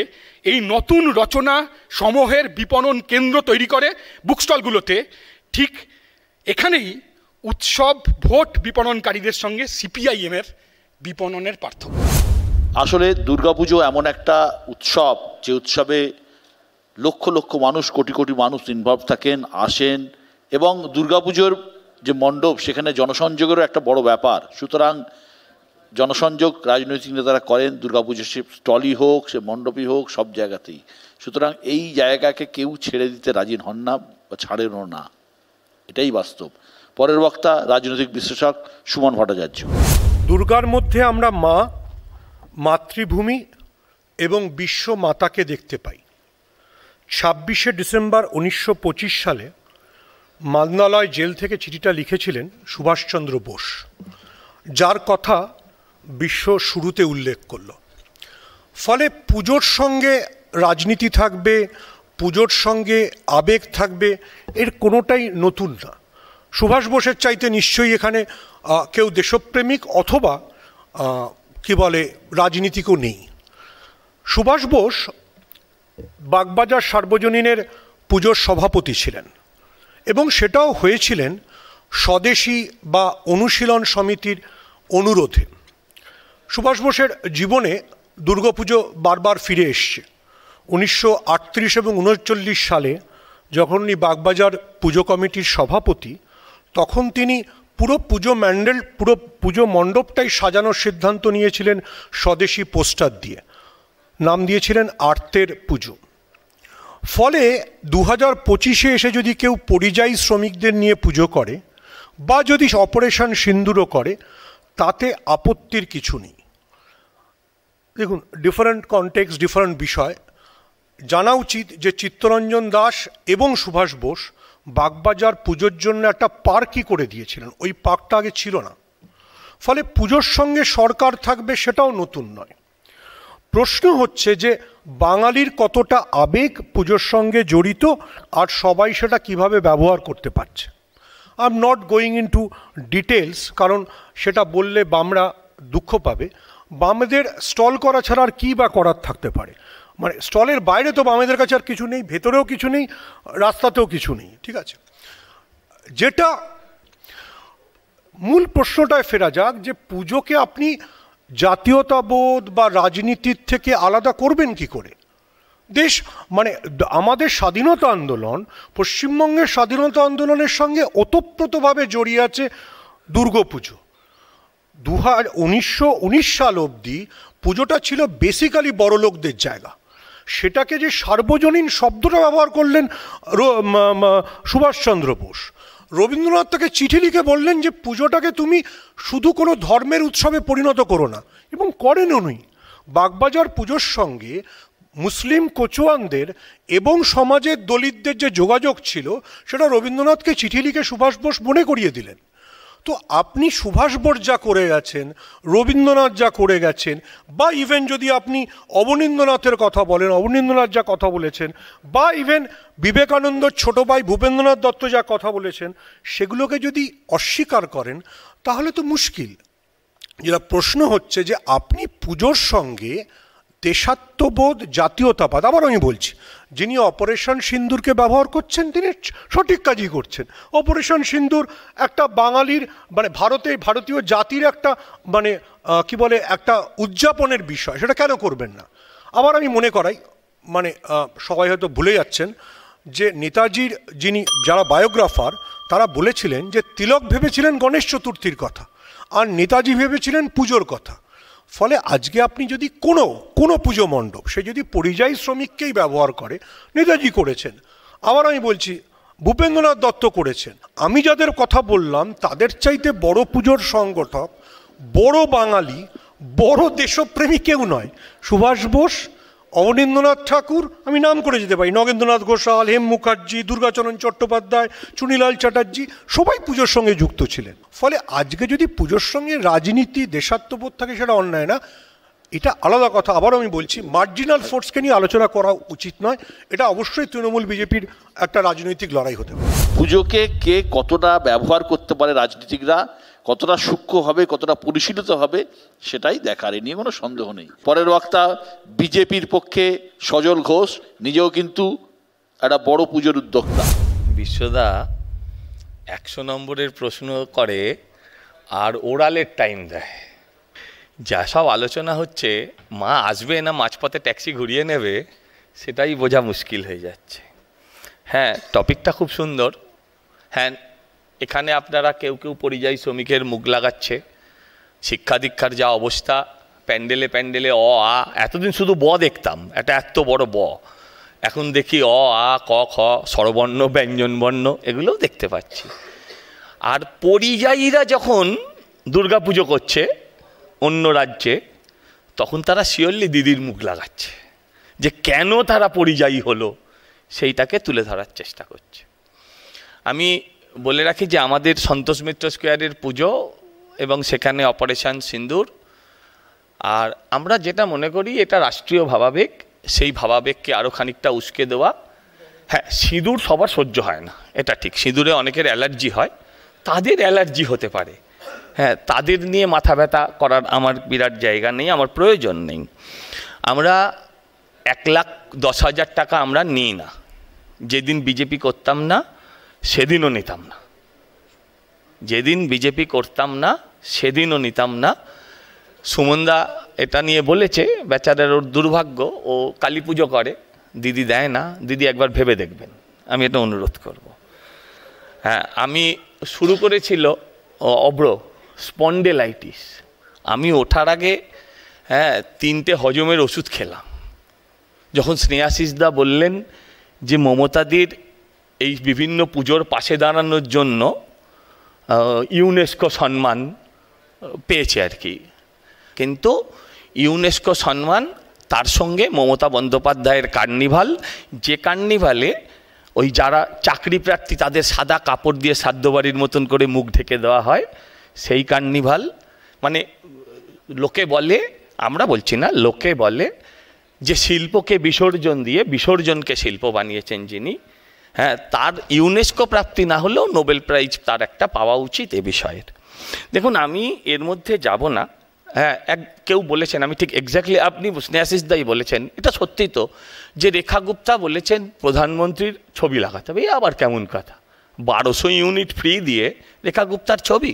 এই নতুন রচনা সমূহের বিপণন কেন্দ্র তৈরি করে বুক স্টলগুলোতে। ঠিক এখানেই উৎসব ভোট বিপণনকারীদের সঙ্গে সিপিআইএমের বিপণনের পার্থক্য। আসলে দুর্গাপুজো এমন একটা উৎসব, যে উৎসবে লক্ষ লক্ষ মানুষ, কোটি কোটি মানুষ ইনভলভ থাকেন, আসেন, এবং দুর্গাপুজোর যে মণ্ডপ, সেখানে জনসংযোগেরও একটা বড় ব্যাপার। সুতরাং জনসংযোগ রাজনৈতিক নেতারা করেন, দুর্গাপুজো সে স্টলই হোক, সে মণ্ডপই হোক, সব জায়গাতেই। সুতরাং এই জায়গাকে কেউ ছেড়ে দিতে রাজি হন না বা ছাড়েনও না, এটাই বাস্তব। পরের বক্তা রাজনৈতিক বিশ্লেষক সুমন ভট্টাচার্য। দুর্গার মধ্যে আমরা মা, মাতৃভূমি এবং বিশ্ব মাতাকে দেখতে পাই। 26শে ডিসেম্বর 1925 সালে মালনালয় জেল থেকে চিঠিটা লিখেছিলেন সুভাষচন্দ্র বোস, যার কথা বিশ্ব শুরুতে উল্লেখ করল। ফলে পুজোর সঙ্গে রাজনীতি থাকবে, পুজোর সঙ্গে আবেগ থাকবে, এর কোনোটাই নতুন না। সুভাষ বোসের চাইতে নিশ্চয়ই এখানে কেউ দেশপ্রেমিক অথবা কি বলে রাজনীতিকও নেই। সুভাষ বোস বাগবাজার সার্বজনীনের পুজোর সভাপতি ছিলেন, এবং সেটাও হয়েছিলেন স্বদেশী বা অনুশীলন সমিতির অনুরোধে। সুভাষ বোসের জীবনে দুর্গাপুজো বারবার ফিরে এসছে। 1938 এবং 1939 সালে যখন উনি বাগবাজার পুজো কমিটির সভাপতি, তখন তিনি পুরো পুজো মণ্ডপটাই সাজানোর সিদ্ধান্ত নিয়েছিলেন স্বদেশী পোস্টার দিয়ে। নাম দিয়েছিলেন আর্তের পুজো। ফলে 2025-এ এসে যদি কেউ পরিযায়ী শ্রমিকদের নিয়ে পুজো করে, বা যদি অপারেশন সিন্দুরও করে, তাতে আপত্তির কিছু নেই। দেখুন, ডিফারেন্ট কনটেক্সট, ডিফারেন্ট বিষয়। জানা উচিত যে চিত্তরঞ্জন দাস এবং সুভাষ বোস বাগবাজার পুজোর জন্য একটা পার্কই করে দিয়েছিলেন। ওই পার্কটা আগে ছিল না। ফলে পুজোর সঙ্গে সরকার থাকবে সেটাও নতুন নয়। প্রশ্ন হচ্ছে যে বাঙালির কতটা আবেগ পুজোর সঙ্গে জড়িত, আর সবাই সেটা কিভাবে ব্যবহার করতে পারছে। I am not going into details, কারণ সেটা বললে বামরা দুঃখ পাবে। বামেদের স্টল করা ছাড়া আর কী বা করার থাকতে পারে? মানে স্টলের বাইরে তো বামেদের কাছে আর কিছু নেই, ভেতরেও কিছু নেই, রাস্তাতেও কিছু নেই, ঠিক আছে। যেটা মূল প্রশ্নটায় ফেরা যাক, যে পুজোকে আপনি জাতীয়তাবোধ বা রাজনীতির থেকে আলাদা করবেন কি করে? দেশ মানে আমাদের স্বাধীনতা আন্দোলন, পশ্চিমবঙ্গের স্বাধীনতা আন্দোলনের সঙ্গে ওতপ্রোতভাবে জড়িয়ে আছে দুর্গাপুজো। 1919 সাল অবধি পুজোটা ছিল বেসিক্যালি বড়লোকদের জায়গা। সেটাকে যে সার্বজনীন শব্দটা ব্যবহার করলেন সুভাষচন্দ্র বোস। রবীন্দ্রনাথ তাকে চিঠি লিখে বললেন যে পুজোটাকে তুমি শুধু কোনো ধর্মের উৎসবে পরিণত করো না, এবং করেন উনি। বাগবাজার পুজোর সঙ্গে মুসলিম কোচোয়ানদের এবং সমাজের দলিতদের যে যোগাযোগ ছিল সেটা রবীন্দ্রনাথকে চিঠি লিখে সুভাষ বোস মনে করিয়ে দিলেন। তো আপনি সুভাষ বোস যা করে গেছেন, রবীন্দ্রনাথ যা করে গেছেন, বা ইভেন যদি আপনি অবনীন্দ্রনাথের কথা বলেন, অবনীন্দ্রনাথ যা কথা বলেছেন, বা ইভেন বিবেকানন্দর ছোট ভাই ভূপেন্দ্রনাথ দত্ত যা কথা বলেছেন, সেগুলোকে যদি অস্বীকার করেন তাহলে তো মুশকিল। যেটা প্রশ্ন হচ্ছে যে আপনি পুজোর সঙ্গে দেশাত্মবোধ, জাতীয়তাবাদ, আবার আমি বলছি, যিনি অপারেশন সিন্দুরকে ব্যবহার করছেন তিনি সঠিক কাজই করছেন। অপারেশন সিন্দুর একটা বাঙালির মানে ভারতীয় জাতির একটা মানে কি বলে একটা উদযাপনের বিষয়, সেটা কেন করবেন না? আবার আমি মনে করাই, মানে সবাই হয়তো ভুলে যাচ্ছেন যে নেতাজির যারা বায়োগ্রাফার তারা বলেছিলেন যে তিলক ভেবেছিলেন গণেশ চতুর্থীর কথা আর নেতাজি ভেবেছিলেন পুজোর কথা। ফলে আজকে আপনি যদি কোনো পুজো মণ্ডপ সে যদি পরিযায়ী শ্রমিককেই ব্যবহার করে, নেতাজি করেছেন, আবার আমি বলছি ভূপেন্দ্রনাথ দত্ত করেছেন, আমি যাদের কথা বললাম তাদের চাইতে বড় পুজোর সংগঠক, বড় বাঙালি, বড় দেশপ্রেমী কেউ নয়। সুভাষ বোস, অবনীন্দ্রনাথ ঠাকুর, আমি নাম করে যেতে পারি, নগেন্দ্রনাথ ঘোষাল, হেম মুখার্জি, দুর্গাচরণ চট্টোপাধ্যায়, চুনিলাল চ্যাটার্জি, সবাই পুজোর সঙ্গে যুক্ত ছিলেন। ফলে আজকে যদি পুজোর সঙ্গে রাজনীতি, দেশাত্মবোধ থাকে সেটা অন্যায় না, এটা আলাদা কথা। আবারও আমি বলছি, মার্জিনাল ফোর্সকে নিয়ে আলোচনা করা উচিত নয়, এটা অবশ্যই তৃণমূল বিজেপির একটা রাজনৈতিক লড়াই হতে পারে। পুজোকে কে কতটা ব্যবহার করতে পারে রাজনীতিকরা, কতটা সূক্ষ্ম হবে, কতটা পরিশীলিত হবে, সেটাই দেখার, এ নিয়ে কোনো সন্দেহ নেই। পরের বক্তা বিজেপির পক্ষে সজল ঘোষ, নিজেও কিন্তু একটা বড় পুজোর উদ্যোক্তা। বিশ্বদা 100 নম্বরের প্রশ্ন করে আর ওরালের টাইম দেয়। যা সব আলোচনা হচ্ছে, মা আসবে না মাঝপথে ট্যাক্সি ঘুরিয়ে নেবে, সেটাই বোঝা মুশকিল হয়ে যাচ্ছে। হ্যাঁ, টপিকটা খুব সুন্দর। হ্যাঁ, এখানে আপনারা কেউ কেউ পরিযায়ী শ্রমিকের মুখ লাগাচ্ছে, শিক্ষা দীক্ষার যা অবস্থা, প্যান্ডেলে প্যান্ডেলে আ, এতদিন শুধু ব দেখতাম, এটা এত বড় ব, এখন দেখি আ, ক, খ, স্বরবর্ণ, ব্যঞ্জনবর্ণ, এগুলোও দেখতে পাচ্ছি। আর পরিযায়ীরা যখন দুর্গাপুজো করছে অন্য রাজ্যে, তখন তারা শিওরলি দিদির মুখ লাগাচ্ছে, যে কেন তারা পরিযায়ী হলো সেইটাকে তুলে ধরার চেষ্টা করছে। আমি বলে রাখি যে আমাদের সন্তোষ মিত্র স্কোয়ারের পুজো এবং সেখানে অপারেশন সিন্দুর, আর আমরা যেটা মনে করি এটা রাষ্ট্রীয় ভাবাবেগ, সেই ভাবাবেগকে আরও খানিকটা উস্কে দেওয়া। হ্যাঁ, সিঁদুর সবার সহ্য হয় না, এটা ঠিক, সিঁদুরে অনেকের অ্যালার্জি হয়, তাদের অ্যালার্জি হতে পারে, হ্যাঁ, তাদের নিয়ে মাথা ব্যথা করার আমার বিরাট জায়গা নেই, আমার প্রয়োজন নেই। আমরা 1,10,000 টাকা আমরা নিই না, যেদিন বিজেপি করতাম না সেদিনও নিতাম না, যেদিন বিজেপি করতাম না সেদিনও নিতাম না। সুমনদা এটা নিয়ে বলেছে, বেচারার ওর দুর্ভাগ্য, ও কালী পুজো করে, দিদি দেয় না, দিদি একবার ভেবে দেখবেন, আমি এটা অনুরোধ করব। হ্যাঁ, আমি শুরু করেছিল অব্র স্পন্ডেলাইটিস, আমি ওঠার আগে 3টে হজমের ওষুধ খেলাম। যখন স্নেহাশিসদা বললেন যে মমতাদির এই বিভিন্ন পুজোর পাশে দাঁড়ানোর জন্য ইউনেস্কো সম্মান পেয়েছে আর কি, কিন্তু ইউনেস্কো সম্মান তার সঙ্গে মমতা বন্দ্যোপাধ্যায়ের কার্নিভাল, যে কার্নিভালে ওই যারা চাকরি প্রার্থী তাদের সাদা কাপড় দিয়ে সাধ্যবাড়ির মতন করে মুখ ঢেকে দেওয়া হয়, সেই কার্নিভাল, মানে লোকে বলে, আমরা বলছি না, লোকে বলে যে শিল্পকে বিসর্জন দিয়ে বিসর্জনকে শিল্প বানিয়েছেন যিনি, হ্যাঁ, তার ইউনেস্কো প্রাপ্তি না হলেও নোবেল প্রাইজ তার একটা পাওয়া উচিত এ বিষয়ের। দেখুন, আমি এর মধ্যে যাব না। হ্যাঁ, কেউ বলেছেন, আমি ঠিক এক্স্যাক্টলি, আপনি স্নেহাশিস দাই বলেছেন, এটা সত্যি তো, যে রেখা গুপ্তা বলেছেন প্রধানমন্ত্রীর ছবি লাগাতে হবে, আবার কেমন কথা, 1200 ইউনিট ফ্রি দিয়ে রেখা গুপ্তার ছবি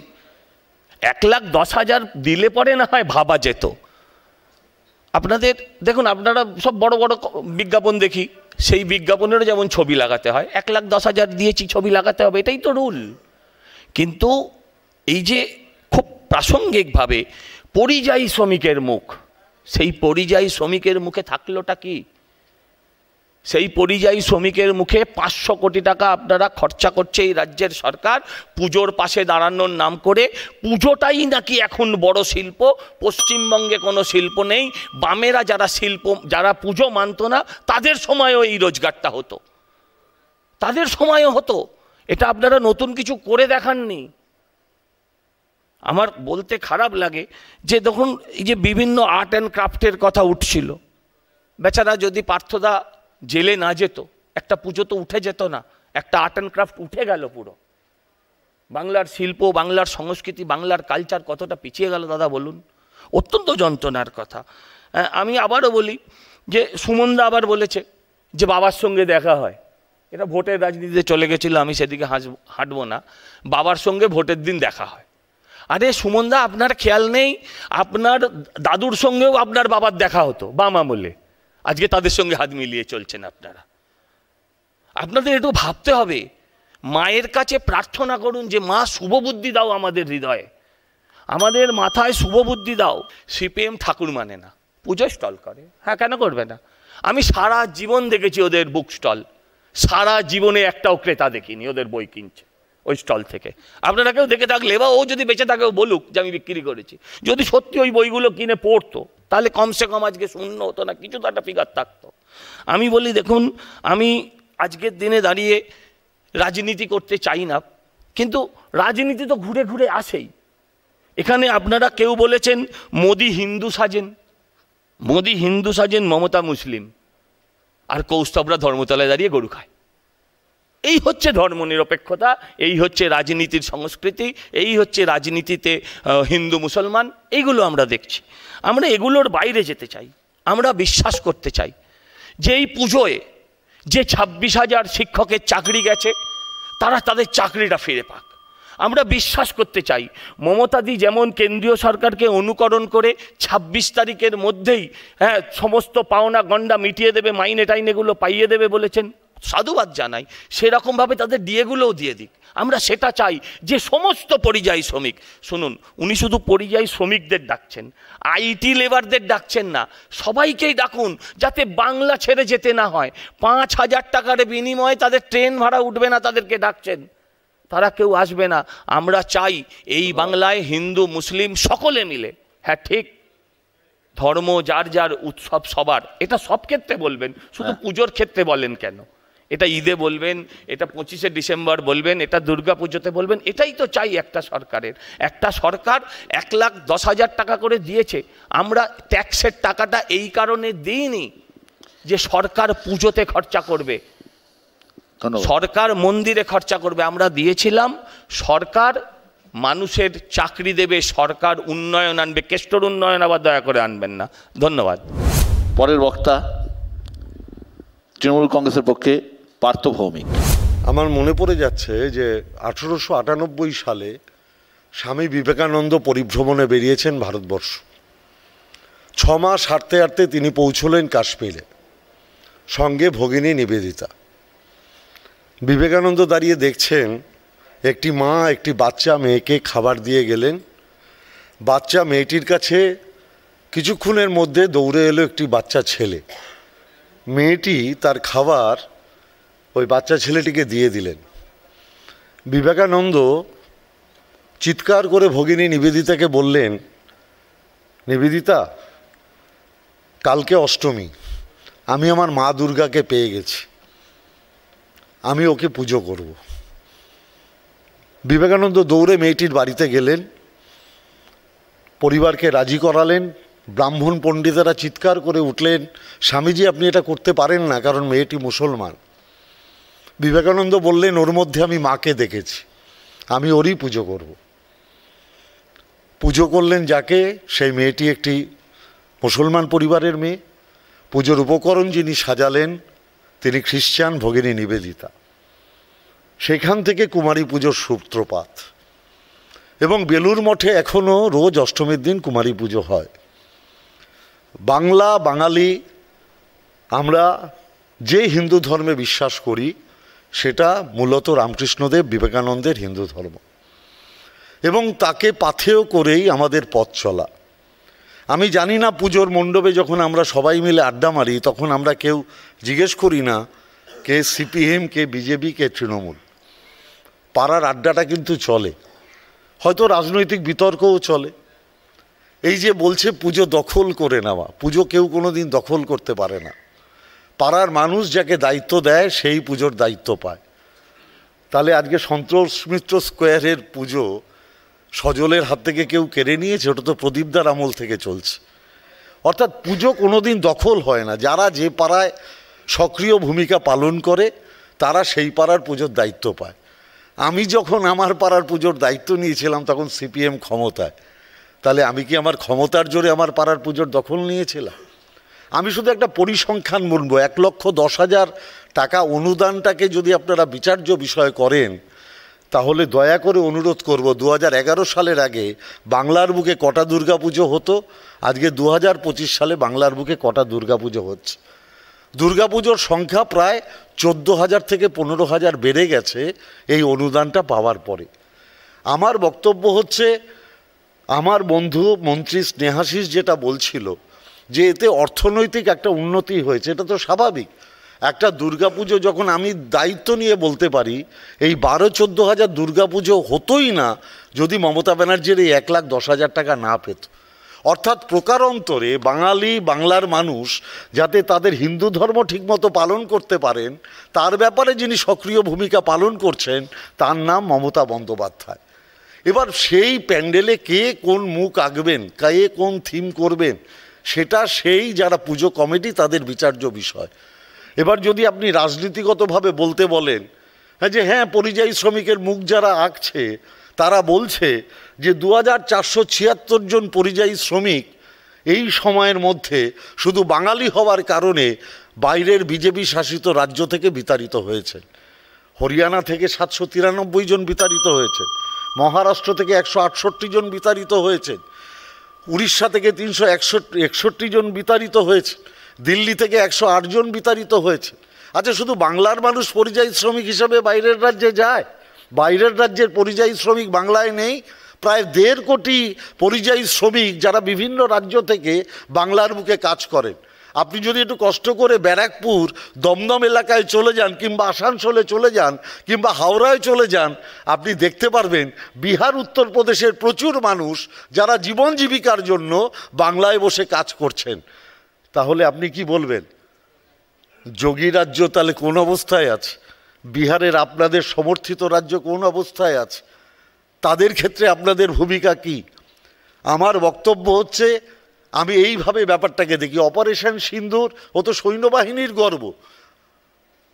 1,10,000 দিলে পরে না হয় ভাবা যেত। আপনাদের দেখুন, আপনারা সব বড় বড় বিজ্ঞাপন দেখি, সেই বিজ্ঞাপনেরও যেমন ছবি লাগাতে হয়, 1,10,000 দিয়েছি ছবি লাগাতে হবে, এটাই তো রুল। কিন্তু এই যে খুব প্রাসঙ্গিকভাবে পরিযায়ী শ্রমিকের মুখ, সেই পরিযায়ী শ্রমিকের মুখে থাকলোটা কি? সেই পরিযায়ী শ্রমিকের মুখে 500 কোটি টাকা আপনারা খরচা করছে এই রাজ্যের সরকার পুজোর পাশে দাঁড়ানোর নাম করে। পুজোটাই নাকি এখন বড় শিল্প, পশ্চিমবঙ্গে কোনো শিল্প নেই। বামেরা যারা পুজো মানত না তাদের সময়ও এই রোজগারটা হতো, তাদের সময়ও হতো। এটা আপনারা নতুন কিছু করে দেখাননি। আমার বলতে খারাপ লাগে যে দেখুন এই যে বিভিন্ন আর্ট অ্যান্ড ক্রাফটের কথা উঠছিল, বেচারা যদি পার্থদা জেলে না যেত একটা পুজো তো উঠে যেত না, একটা আর্ট অ্যান্ড ক্রাফট উঠে গেল পুরো। বাংলার শিল্প, বাংলার সংস্কৃতি, বাংলার কালচার কতটা পিছিয়ে গেল দাদা বলুন, অত্যন্ত যন্ত্রণার কথা। আমি আবারও বলি যে সুমনদা আবার বলেছে যে বাবার সঙ্গে দেখা হয়, এটা ভোটের রাজনীতিতে চলে গেছিলো, আমি সেদিকে হাঁটবো না। বাবার সঙ্গে ভোটের দিন দেখা হয়। আরে সুমনদা আপনার খেয়াল নেই আপনার দাদুর সঙ্গেও আপনার বাবার দেখা হতো বাম আমলে, আজকে তাদের সঙ্গে হাত মিলিয়ে চলছেন আপনারা। আপনাদের একটু ভাবতে হবে, মায়ের কাছে প্রার্থনা করুন যে মা শুভবুদ্ধি দাও আমাদের হৃদয়ে, আমাদের মাথায় শুভবুদ্ধি দাও। সিপিএম ঠাকুর মানে না, পুজো স্টল করে। হ্যাঁ, কেন করবে না? আমি সারা জীবন দেখেছি ওদের বুক স্টল, সারা জীবনে একটাও ক্রেতা দেখিনি ওদের বই কিনছে ওই স্টল থেকে। আপনারা কেউ দেখে থাকলে বা ও যদি বেঁচে থাকে ও বলুক যে আমি বিক্রি করেছি। যদি সত্যি ওই বইগুলো কিনে পড়তো তাহলে কমসে কম আজকে শূন্য হতো না, কিছু তো একটা ফিগার থাকতো। আমি বলি দেখুন, আমি আজকের দিনে দাঁড়িয়ে রাজনীতি করতে চাই না, কিন্তু রাজনীতি তো ঘুরে ঘুরে আসেই। এখানে আপনারা কেউ বলেছেন মোদি হিন্দু সাজেন, মোদি হিন্দু সাজেন, মমতা মুসলিম, আর কৌস্তবরা ধর্মতলায় দাঁড়িয়ে গরু খায়। এই হচ্ছে ধর্মনিরপেক্ষতা, এই হচ্ছে রাজনীতির সংস্কৃতি, এই হচ্ছে রাজনীতিতে হিন্দু মুসলমান, এইগুলো আমরা দেখছি। আমরা এগুলোর বাইরে যেতে চাই। আমরা বিশ্বাস করতে চাই যে এই পুজোয় যে 26,000 শিক্ষকের চাকরি গেছে তারা তাদের চাকরিটা ফিরে পাক। আমরা বিশ্বাস করতে চাই মমতাদি যেমন কেন্দ্রীয় সরকারকে অনুকরণ করে 26 তারিখের মধ্যেই সমস্ত পাওনা গন্ডা মিটিয়ে দেবে, মাইনে টাইনেগুলো পাইয়ে দেবে বলেছেন, সাধুবাদ জানাই। সেরকমভাবে তাদের ডিএগুলোও দিয়ে দিক। আমরা সেটা চাই যে সমস্ত পরিযায়ী শ্রমিক, শুনুন উনি শুধু পরিযায়ী শ্রমিকদের ডাকছেন, আইটি লেবারদের ডাকছেন না, সবাইকেই ডাকুন যাতে বাংলা ছেড়ে যেতে না হয়। 5,000 টাকার বিনিময়ে তাদের ট্রেন ভাড়া উঠবে না, তাদেরকে ডাকছেন, তারা কেউ আসবে না। আমরা চাই এই বাংলায় হিন্দু মুসলিম সকলে মিলে, হ্যাঁ ঠিক, ধর্ম যার যার উৎসব সবার, এটা সব ক্ষেত্রে বলবেন, শুধু পুজোর ক্ষেত্রে বলেন কেন? এটা ঈদে বলবেন, এটা 25শে ডিসেম্বর বলবেন, এটা দুর্গা পুজোতে বলবেন। এটাই তো চাই একটা সরকারের। একটা সরকার 1,10,000 টাকা করে দিয়েছে। আমরা ট্যাক্সের টাকাটা এই কারণে দিইনি যে সরকার পুজোতে খরচা করবে, সরকার মন্দিরে খরচা করবে। আমরা দিয়েছিলাম সরকার মানুষের চাকরি দেবে, সরকার উন্নয়ন আনবে। কেষ্টর উন্নয়ন আবার দয়া করে আনবেন না। ধন্যবাদ। পরের বক্তা তৃণমূল কংগ্রেসের পক্ষে পার্থ ভৌমিক। আমার মনে পড়ে যাচ্ছে যে 1898 সালে স্বামী বিবেকানন্দ পরিভ্রমণে বেরিয়েছেন ভারতবর্ষ। 6 মাস হাঁটতে হাঁটতে তিনি পৌঁছলেন কাশ্মীরে, সঙ্গে ভগিনী নিবেদিতা। বিবেকানন্দ দাঁড়িয়ে দেখছেন একটি মা একটি বাচ্চা মেয়েকে খাবার দিয়ে গেলেন। বাচ্চা মেয়েটির কাছে কিছুক্ষণের মধ্যে দৌড়ে এলো একটি বাচ্চা ছেলে। মেয়েটি তার খাবার ওই বাচ্চা ছেলেটিকে দিয়ে দিলেন। বিবেকানন্দ চিৎকার করে ভগিনী নিবেদিতাকে বললেন, নিবেদিতা, কালকে অষ্টমী, আমি আমার মা দুর্গাকে পেয়ে গেছি, আমি ওকে পুজো করব। বিবেকানন্দ দৌড়ে মেয়েটির বাড়িতে গেলেন, পরিবারকে রাজি করালেন। ব্রাহ্মণ পণ্ডিতেরা চিৎকার করে উঠলেন, স্বামীজি আপনি এটা করতে পারেন না, কারণ মেয়েটি মুসলমান। বিবেকানন্দ বললেন, ওর মধ্যে আমি মাকে দেখেছি, আমি ওরই পুজো করব। পুজো করলেন যাকে, সেই মেয়েটি একটি মুসলমান পরিবারের মেয়ে। পুজোর উপকরণ যিনি সাজালেন তিনি খ্রিস্টান, ভগিনী নিবেদিতা। সেখান থেকে কুমারী পুজোর সূত্রপাত, এবং বেলুর মঠে এখনও রোজ অষ্টমীর দিন কুমারী পুজো হয়। বাংলা বাঙালি আমরা যে হিন্দু ধর্মে বিশ্বাস করি সেটা মূলত রামকৃষ্ণদেব বিবেকানন্দের হিন্দু ধর্ম, এবং তাকে পাথেয় করেই আমাদের পথ চলা। আমি জানি না পুজোর মণ্ডপে যখন আমরা সবাই মিলে আড্ডা মারি তখন আমরা কেউ জিজ্ঞেস করি না কে সিপিএম, কে বিজেপি, কে তৃণমূল। পাড়ার আড্ডাটা কিন্তু চলে, হয়তো রাজনৈতিক বিতর্কও চলে। এই যে বলছে পুজো দখল করে নেওয়া, পুজো কেউ কোনো দিন দখল করতে পারে না। পাড়ার মানুষ যাকে দায়িত্ব দেয় সেই পুজোর দায়িত্ব পায়। তাহলে আজকে সন্তোষ মিত্র স্কোয়ারের পুজো সজলের হাত থেকে কেউ কেড়ে নিয়েছে? ওটা তো প্রদীপদার আমল থেকে চলছে। অর্থাৎ পুজো কোনো দিন দখল হয় না। যারা যে পাড়ায় সক্রিয় ভূমিকা পালন করে তারা সেই পাড়ার পুজোর দায়িত্ব পায়। আমি যখন আমার পাড়ার পুজোর দায়িত্ব নিয়েছিলাম তখন সিপিএম ক্ষমতায়। তাহলে আমি কি আমার ক্ষমতার জোরে আমার পাড়ার পুজোর দখল নিয়েছিলাম? আমি শুধু একটা পরিসংখ্যান বলবো, 1,10,000 টাকা অনুদানটাকে যদি আপনারা বিচার্য বিষয় করেন তাহলে দয়া করে অনুরোধ করব, 2011 সালের আগে বাংলার বুকে কটা দুর্গাপুজো হতো, আজকে 2025 সালে বাংলার বুকে কটা দুর্গাপুজো হচ্ছে। দুর্গাপুজোর সংখ্যা প্রায় 14,000 থেকে 15,000 বেড়ে গেছে এই অনুদানটা পাওয়ার পরে। আমার বক্তব্য হচ্ছে, আমার বন্ধু মন্ত্রী স্নেহাশিস যেটা বলছিল যে এতে অর্থনৈতিক একটা উন্নতি হয়েছে, এটা তো স্বাভাবিক। একটা দুর্গাপুজো যখন আমি দায়িত্ব নিয়ে বলতে পারি, এই 12-14 হাজার দুর্গাপুজো হতোই না যদি মমতা ব্যানার্জির এই 1,10,000 টাকা না পেত। অর্থাৎ প্রকারান্তরে বাঙালি, বাংলার মানুষ যাতে তাদের হিন্দু ধর্ম ঠিকমতো পালন করতে পারেন তার ব্যাপারে যিনি সক্রিয় ভূমিকা পালন করছেন তার নাম মমতা বন্দ্যোপাধ্যায়। এবার সেই প্যান্ডেলে কে কোন মুখ আঁকবেন, কে কোন থিম করবেন, সেটা সেই যারা পুজো কমিটি তাদের বিচার্য বিষয়। এবার যদি আপনি রাজনীতিগতভাবে বলতে বলেন যে হ্যাঁ পরিযায়ী শ্রমিকের মুখ যারা আঁকছে তারা বলছে যে 2,476 জন পরিযায়ী শ্রমিক এই সময়ের মধ্যে শুধু বাঙালি হওয়ার কারণে বাইরের বিজেপি শাসিত রাজ্য থেকে বিতাড়িত হয়েছে। হরিয়ানা থেকে 793 জন বিতাড়িত হয়েছে, মহারাষ্ট্র থেকে 168 জন বিতাড়িত হয়েছে, উড়িষ্যা থেকে 361 জন বিতাড়িত হয়েছে, দিল্লি থেকে 108 জন বিতাড়িত হয়েছে। আচ্ছা, শুধু বাংলার মানুষ পরিযায়ী শ্রমিক হিসাবে বাইরের রাজ্যে যায়? বাইরের রাজ্যের পরিযায়ী শ্রমিক বাংলায় নেই? প্রায় 1.5 কোটি পরিযায়ী শ্রমিক যারা বিভিন্ন রাজ্য থেকে বাংলার বুকে কাজ করেন। আপনি যদি একটু কষ্ট করে ব্যারাকপুর, দমদম এলাকায় চলে যান, কিংবা আসানসোলে চলে যান, কিংবা হাওড়ায় চলে যান, আপনি দেখতে পারবেন বিহার, উত্তরপ্রদেশের প্রচুর মানুষ যারা জীবন জীবিকার জন্য বাংলায় বসে কাজ করছেন। তাহলে আপনি কি বলবেন? যোগী রাজ্য তাহলে কোন অবস্থায় আছে? বিহারের আপনাদের সমর্থিত রাজ্য কোন অবস্থায় আছে? তাদের ক্ষেত্রে আপনাদের ভূমিকা কি? আমার বক্তব্য হচ্ছে, আমি এইভাবে ব্যাপারটাকে দেখি। অপারেশন সিন্দুর ও তো সৈন্যবাহিনীর গর্ব,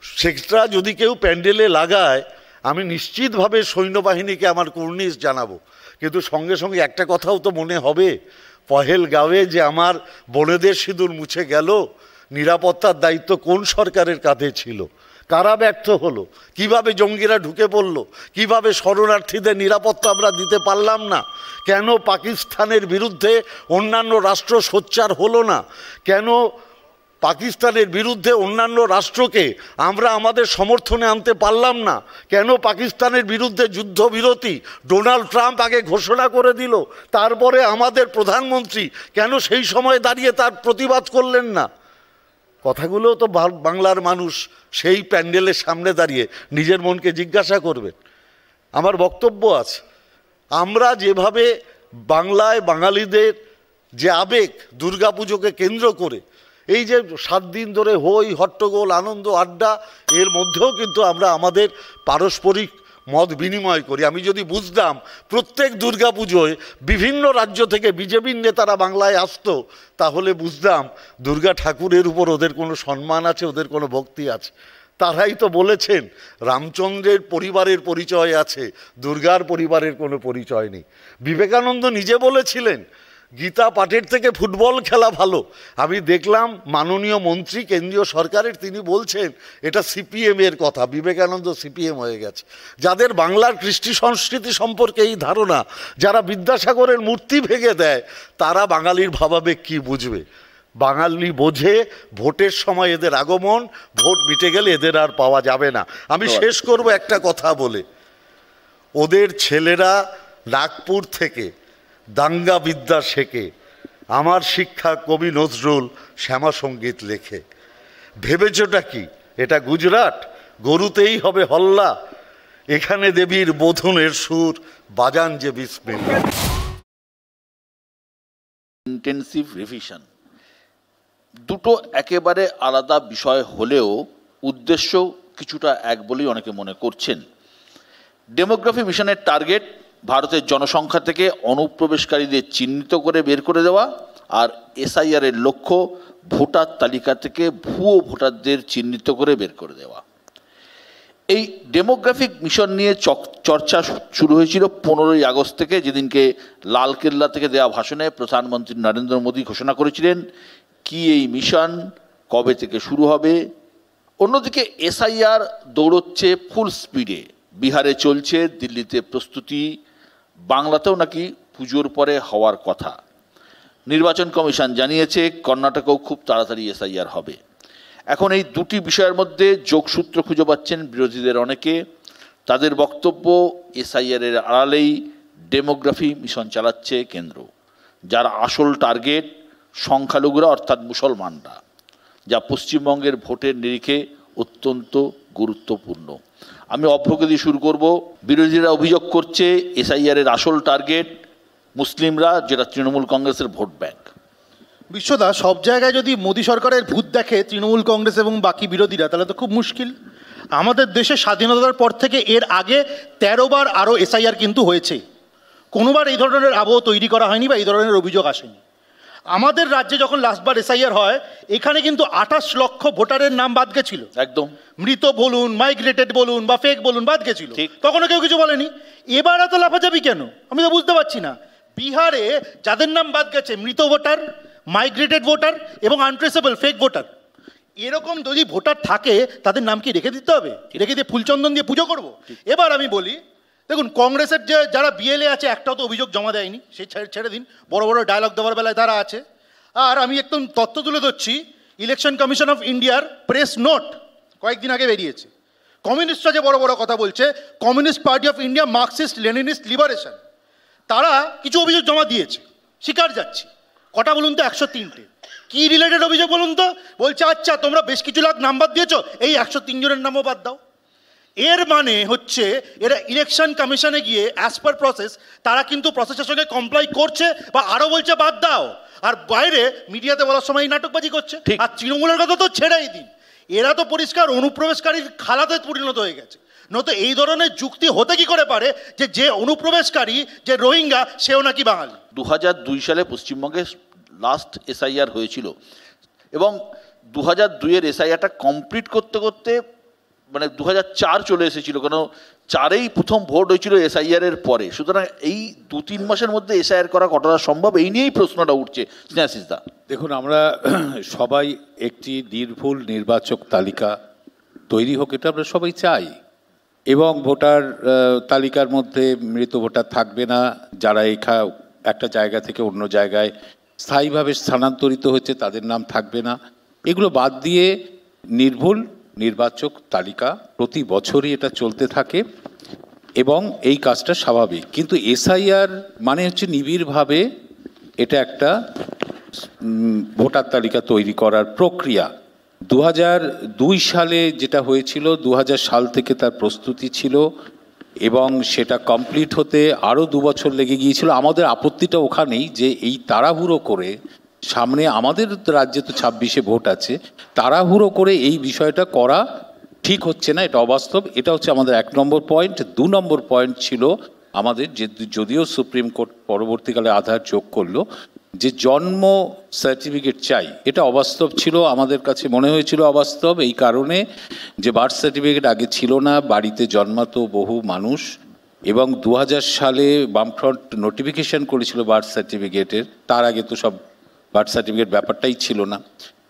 সেটা যদি কেউ প্যান্ডেলে লাগায় আমি নিশ্চিতভাবে সৈন্যবাহিনীকে আমার কুর্নিশ জানাবো। কিন্তু সঙ্গে সঙ্গে একটা কথাও তো মনে হবে, পহেলগাঁওয়ে যে আমার বোনেদের সিঁদুর মুছে গেল, নিরাপত্তার দায়িত্ব কোন সরকারের কাঁধে ছিল? কারা ব্যর্থ হলো? কিভাবে জঙ্গিরা ঢুকে পড়লো? কিভাবে শরণার্থীদের নিরাপত্তা আমরা দিতে পারলাম না? কেন পাকিস্তানের বিরুদ্ধে অন্যান্য রাষ্ট্র সোচ্চার হলো না? কেন পাকিস্তানের বিরুদ্ধে অন্যান্য রাষ্ট্রকে আমরা আমাদের সমর্থনে আনতে পারলাম না? কেন পাকিস্তানের বিরুদ্ধে যুদ্ধবিরতি ডোনাল্ড ট্রাম্প আগে ঘোষণা করে দিল, তারপরে আমাদের প্রধানমন্ত্রী কেন সেই সময় দাঁড়িয়ে তার প্রতিবাদ করলেন না? কথাগুলো তো বাংলার মানুষ সেই প্যান্ডেলের সামনে দাঁড়িয়ে নিজের মনকে জিজ্ঞাসা করবেন। আমার বক্তব্য আছে, আমরা যেভাবে বাংলায় বাঙালিদের যে আবেগ দুর্গাপুজোকে কেন্দ্র করে, এই যে 7 দিন ধরে হই হট্টগোল আনন্দ আড্ডা, এর মধ্যেও কিন্তু আমরা আমাদের পারস্পরিক মত বিনিময় করি। আমি যদি বুঝতাম প্রত্যেক দুর্গাপুজোয় বিভিন্ন রাজ্য থেকে বিজেপির নেতারা বাংলায় আসতো, তাহলে বুঝতাম দুর্গা ঠাকুরের উপর ওদের কোনো সম্মান আছে, ওদের কোনো ভক্তি আছে। তারাই তো বলেছেন রামচন্দ্রের পরিবারের পরিচয় আছে, দুর্গার পরিবারের কোনো পরিচয় নেই। বিবেকানন্দ নিজে বলেছিলেন গীতা পাঠের থেকে ফুটবল খেলা ভালো। আমি দেখলাম মাননীয় মন্ত্রী কেন্দ্রীয় সরকারের, তিনি বলছেন এটা সিপিএম এর কথা, বিবেকানন্দ সিপিএম হয়ে গেছে। যাদের বাংলার কৃষ্টি সংস্কৃতি সম্পর্কে এই ধারণা, যারা বিদ্যাসাগরের মূর্তি ভেঙে দেয়, তারা বাঙালির ভাবাবেগ কি বুঝবে? বাঙালি বোঝে ভোটের সময় এদের আগমন, ভোট মিটে গেলে এদের আর পাওয়া যাবে না। আমি শেষ করব একটা কথা বলে, ওদের ছেলেরা নাগপুর থেকে দাঙ্গা বিদ্যা শেখে, আমার শিক্ষা কবি নজরুল শ্যামা সঙ্গীত লেখে। ভেবেছটা কি এটা গুজরাট? গরুতেই হবে হল্লা, এখানে দেবীর বোধনের সুর বাজান যে বিসমিল্লাহ। ইন্টেন্সিভ রিভিশন দুটো একেবারে আলাদা বিষয় হলেও উদ্দেশ্য কিছুটা এক বলেই অনেকে মনে করছেন। ডেমোগ্রাফি মিশনের টার্গেট ভারতের জনসংখ্যা থেকে অনুপ্রবেশকারীদের চিহ্নিত করে বের করে দেওয়া, আর এসআইআরের লক্ষ্য ভোটার তালিকা থেকে ভুয়ো ভোটারদের চিহ্নিত করে বের করে দেওয়া। এই ডেমোগ্রাফিক মিশন নিয়ে চর্চা শুরু হয়েছিল 15ই আগস্ট থেকে, যেদিনকে লালকেল্লা থেকে দেওয়া ভাষণে প্রধানমন্ত্রী নরেন্দ্র মোদী ঘোষণা করেছিলেন কি এই মিশন, কবে থেকে শুরু হবে। অন্যদিকে এসআইআর দৌড়চ্ছে ফুল স্পিডে, বিহারে চলছে, দিল্লিতে প্রস্তুতি, বাংলাতেও নাকি পুজোর পরে হওয়ার কথা। নির্বাচন কমিশন জানিয়েছে কর্ণাটকেও খুব তাড়াতাড়ি এসআইআর হবে। এখন এই দুটি বিষয়ের মধ্যে যোগসূত্র খুঁজে পাচ্ছেন বিরোধীদের অনেকে। তাদের বক্তব্য এসআইআরের আড়ালেই ডেমোগ্রাফি মিশন চালাচ্ছে কেন্দ্র, যার আসল টার্গেট সংখ্যালঘুরা অর্থাৎ মুসলমানরা, যা পশ্চিমবঙ্গের ভোটের নিরিখে অত্যন্ত গুরুত্বপূর্ণ। আমি অভ্রকে শুরু করব। বিরোধীরা অভিযোগ করছে এসআইআরের আসল টার্গেট মুসলিমরা, যেটা তৃণমূল কংগ্রেসের ভোট ব্যাংক। বিশ্বদা, সব জায়গায় যদি মোদী সরকারের ভূত দেখে তৃণমূল কংগ্রেস এবং বাকি বিরোধীরা, তাহলে তো খুব মুশকিল। আমাদের দেশে স্বাধীনতার পর থেকে এর আগে 13 বার আরও এসআইআর কিন্তু হয়েছে। কোনোবার এই ধরনের আবহ তৈরি করা হয়নি বা এই ধরনের অভিযোগ আসেনি। আমাদের রাজ্যে যখন লাস্টবার এসআইআর হয়, এখানে কিন্তু 28 লক্ষ ভোটারের নাম বাদ গেছিল। একদম মৃত বলুন, মাইগ্রেটেড বলুন বা ফেক বলুন, বাদ গেছিল। তখনও কেউ কিছু বলেনি। এবার এত লাফাচাপি কেন, আমি তো বুঝতে পারছি না। বিহারে যাদের নাম বাদ গেছে, মৃত ভোটার, মাইগ্রেটেড ভোটার এবং আনট্রেসেবল ফেক ভোটার, এরকম যদি ভোটার থাকে তাদের নাম কি রেখে দিতে হবে? রেখে দিয়ে ফুলচন্দন দিয়ে পুজো করব? এবার আমি বলি, দেখুন, কংগ্রেসের যে যারা বিএলএ আছে, একটাও তো অভিযোগ জমা দেয়নি, সে ছেড়ে দিন, বড় বড় ডায়লগ দেওয়ার বেলায় তারা আছে। আর আমি একদম তথ্য তুলে ধরছি, ইলেকশন কমিশন অফ ইন্ডিয়ার প্রেস নোট কয়েকদিন আগে বেরিয়েছে। কমিউনিস্টরা যে বড় বড় কথা বলছে, communist party of India Marxist Leninist liberation, তারা কিছু অভিযোগ জমা দিয়েছে, স্বীকার যাচ্ছি। কটা বলুন তো? 103টে। কি রিলেটেড অভিযোগ বলুন তো? বলছে আচ্ছা তোমরা বেশ কিছু লাখ নাম বাদ দিয়েছো, এই 103 জনের নামও বাদ দাও। এর মানে হচ্ছে এরা ইলেকশন কমিশনে গিয়ে অ্যাজ পার প্রসেস তারা কিন্তু প্রসেসের সঙ্গে কমপ্লাই করছে, বা আরও বলছে বাদ দাও, আর বাইরে মিডিয়াতে বলার সময় নাটকবাজি করছে। আর তৃণমূলের কথা তো ছেড়েই দিন, এরা তো পরিষ্কার অনুপ্রবেশকারীর খালাতে পরিণত হয়ে গেছে। নয়তো এই ধরনের যুক্তি হতে কি করে পারে যে অনুপ্রবেশকারী, যে রোহিঙ্গা, সেও নাকি বাঙালি? 2002 সালে পশ্চিমবঙ্গে লাস্ট এসআইআর হয়েছিল, এবং 2002-এর এসআইআরটা কমপ্লিট করতে করতে মানে 2004 চলে এসেছিল, কারণ 4-এই প্রথম ভোট হয়েছিল এসআইআরের পরে। সুতরাং এই 2-3 মাসের মধ্যে এসআইআর করা কতটা সম্ভব, এই নিয়েই প্রশ্নটা উঠছে। স্নেহাশিসদা, দেখুন, আমরা সবাই একটি নির্ভুল নির্বাচক তালিকা তৈরি হোক, এটা আমরা সবাই চাই, এবং ভোটার তালিকার মধ্যে মৃত ভোটার থাকবে না, যারা একটা জায়গা থেকে অন্য জায়গায় স্থায়ীভাবে স্থানান্তরিত হচ্ছে তাদের নাম থাকবে না। এগুলো বাদ দিয়ে নির্ভুল নির্বাচক তালিকা প্রতি বছরই এটা চলতে থাকে, এবং এই কাজটা স্বাভাবিক। কিন্তু এসআইআর মানে হচ্ছে নিবিড়ভাবে এটা একটা ভোটার তালিকা তৈরি করার প্রক্রিয়া। 2002 সালে যেটা হয়েছিল, 2000 সাল থেকে তার প্রস্তুতি ছিল, এবং সেটা কমপ্লিট হতে আরও 2 বছর লেগে গিয়েছিল। আমাদের আপত্তিটা ওখানেই যে এই তাড়াহুড়ো করে, সামনে আমাদের রাজ্যে তো 26-এ ভোট আছে, তাড়াহুড়ো করে এই বিষয়টা করা ঠিক হচ্ছে না, এটা অবাস্তব। এটা হচ্ছে আমাদের 1 নম্বর পয়েন্ট। 2 নম্বর পয়েন্ট ছিল আমাদের, যে যদিও সুপ্রিম কোর্ট পরবর্তীকালে আধার যোগ করলো, যে জন্ম সার্টিফিকেট চাই, এটা অবাস্তব ছিল, আমাদের কাছে মনে হয়েছিল অবাস্তব এই কারণে যে বার্থ সার্টিফিকেট আগে ছিল না, বাড়িতে জন্মাতো বহু মানুষ, এবং 2000 সালে বামফ্রন্ট নোটিফিকেশন করেছিল বার্থ সার্টিফিকেটের, তার আগে তো সব বার্থ সার্টিফিকেট ব্যাপারটাই ছিল না।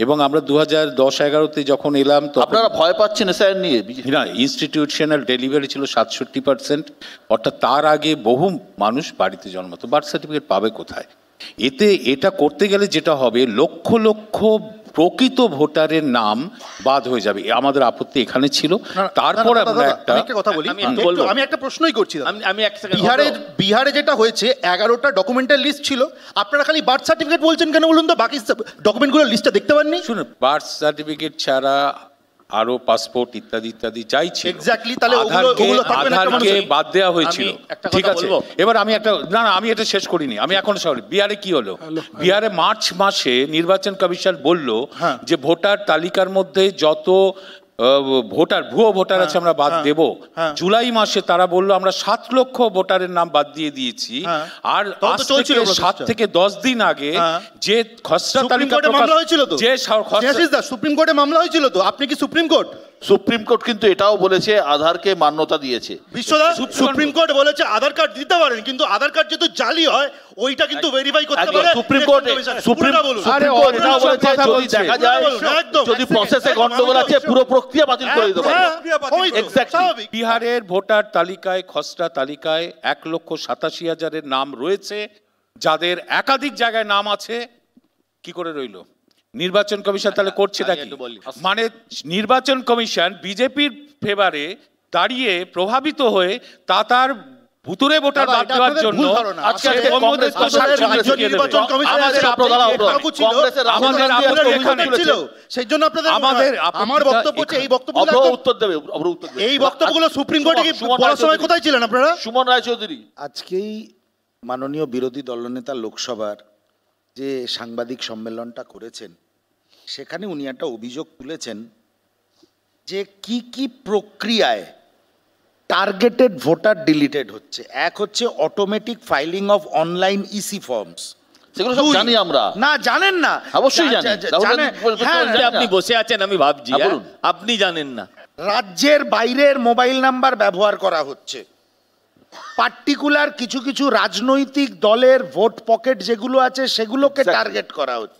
এবং আমরা 2010-11-তে যখন এলাম, তো আপনারা ভয় পাচ্ছেন এসআইআর নিয়ে? না, ইনস্টিটিউশনাল ডেলিভারি ছিল 67%, অর্থাৎ তার আগে বহু মানুষ বাড়িতে জন্মাতো, বার্থ সার্টিফিকেট পাবে কোথায়? এটা করতে গেলে যেটা হবে, লক্ষ লক্ষ প্রকৃত ভোটারের নাম বাদ হয়ে যাবে, আমাদের আপত্তি এখানে ছিল। তারপর আমরা একটা কথা বলি, আমি একটা প্রশ্নই করছি। বিহারে যেটা হয়েছে 11টা ডকুমেন্টের লিস্ট ছিল, আপনারা খালি বার্থ সার্টিফিকেট বলছেন কেন বলুন তো? বাকি ডকুমেন্টগুলোর লিস্টটা দেখতে পাননি? শুনুন, বার্থ সার্টিফিকেট ছাড়া আরো পাসপোর্ট ইত্যাদি ইত্যাদি চাই ছিল। এক্স্যাক্টলি, তাহলে আধারকে বাদ দেওয়া হয়েছিল, ঠিক আছে। এবার আমি আমি এটা শেষ করিনি, আমি এখন বিহারে কি হলো? বিহারে মার্চ মাসে নির্বাচন কমিশন বলল যে ভোটার তালিকার মধ্যে যত ভুয়ো ভোটার আছে আমরা বাদ দেব। জুলাই মাসে তারা বললো আমরা 7 লক্ষ ভোটারের নাম বাদ দিয়ে দিয়েছি। আর 7 থেকে 10 দিন আগে যে খসড়া তালিকা মামলা হয়েছিল, তো যে সুপ্রিম কোর্টে মামলা হয়েছিল, তো আপনি কি সুপ্রিম কোর্ট কিন্তু এটাও বলেছে আধারকে মান্যতা দিয়েছে। বিশ্বদা, সুপ্রিম কোর্ট বলেছে আধার কার্ড দিতে পারেন, কিন্তু আধার কার্ড যেহেতু জালি হয় ওইটা কিন্তু ভেরিফাই করতে পারে সুপ্রিম কোর্ট। এটাও বলেছে যদি দেখা যায় যদি প্রসেসে গন্ডগোল আছে পুরো প্রক্রিয়া বাতিল করে দিতে পারে। বিহারের ভোটার তালিকায়, খসড়া তালিকায় 1,87,000 নাম রয়েছে, যাদের একাধিক জায়গায় নাম আছে, কি করে রইল? নির্বাচন কমিশন তাহলে করছে নাকি? মানে নির্বাচন কমিশন বিজেপির ফেভারে দাঁড়িয়ে প্রভাবিত হয়ে তার ভুতুরে ভোটার বাদ দেওয়ার জন্য সেই জন্য আমার বক্তব্য হচ্ছে এই বক্তব্যগুলো সুপ্রিম কোর্টে বলার সময় কোথায় ছিলেন আপনারা? সুমন রায়চৌধুরী, আজকেই মাননীয় বিরোধী দলনেতা লোকসভার যে সাংবাদিক সম্মেলনটা করেছেন, সেখানে উনি একটা অভিযোগ তুলেছেন যে কি কি প্রক্রিয়ায় টার্গেটেড ভোটার ডিলিটেড হচ্ছে। এক হচ্ছে automatic filing of online EC forms, সেগুলো সব জানি আমরা। না জানেন না? অবশ্যই জানি। আপনি বসে আছেন, আমি ভাবছি আপনি জানেন না। রাজ্যের বাইরের মোবাইল নাম্বার ব্যবহার করা হচ্ছে। পার্টিকুলার কিছু কিছু রাজনৈতিক দলের ভোট পকেট যেগুলো আছে সেগুলোকে টার্গেট করা হচ্ছে।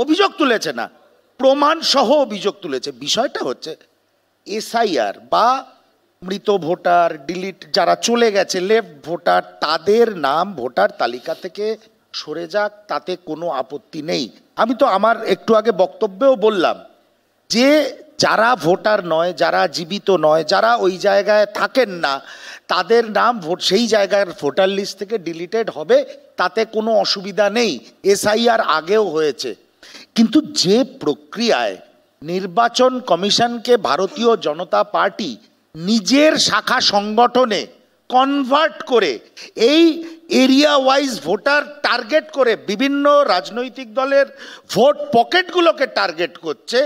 অভিযোগ তুলেছে না, প্রমাণ সহ অভিযোগ তুলেছে। বিষয়টা হচ্ছে এসআইআর বা মৃত ভোটার, ডিলিট যারা চলে গেছে, লেফট ভোটার, তাদের নাম ভোটার তালিকা থেকে সরে যাক, তাতে কোনো আপত্তি নেই। আমি তো আমার একটু আগে বক্তব্যেও বললাম যে যারা ভোটার নয়, যারা জীবিত নয়, যারা ওই জায়গায় থাকেন না, তাদের নাম সেই জায়গার ভোটার লিস্ট থেকে ডিলিটেড হবে, তাতে কোনো অসুবিধা নেই। এসআইআর আগেও হয়েছে। কিন্তু যে প্রক্রিয়ায় নির্বাচন কমিশনকে ভারতীয় জনতা পার্টি নিজের শাখা সংগঠনে কনভার্ট করে এই এরিয়া ওয়াইজ ভোটার টার্গেট করে বিভিন্ন রাজনৈতিক দলের ভোট পকেটগুলোকে টার্গেট করছে,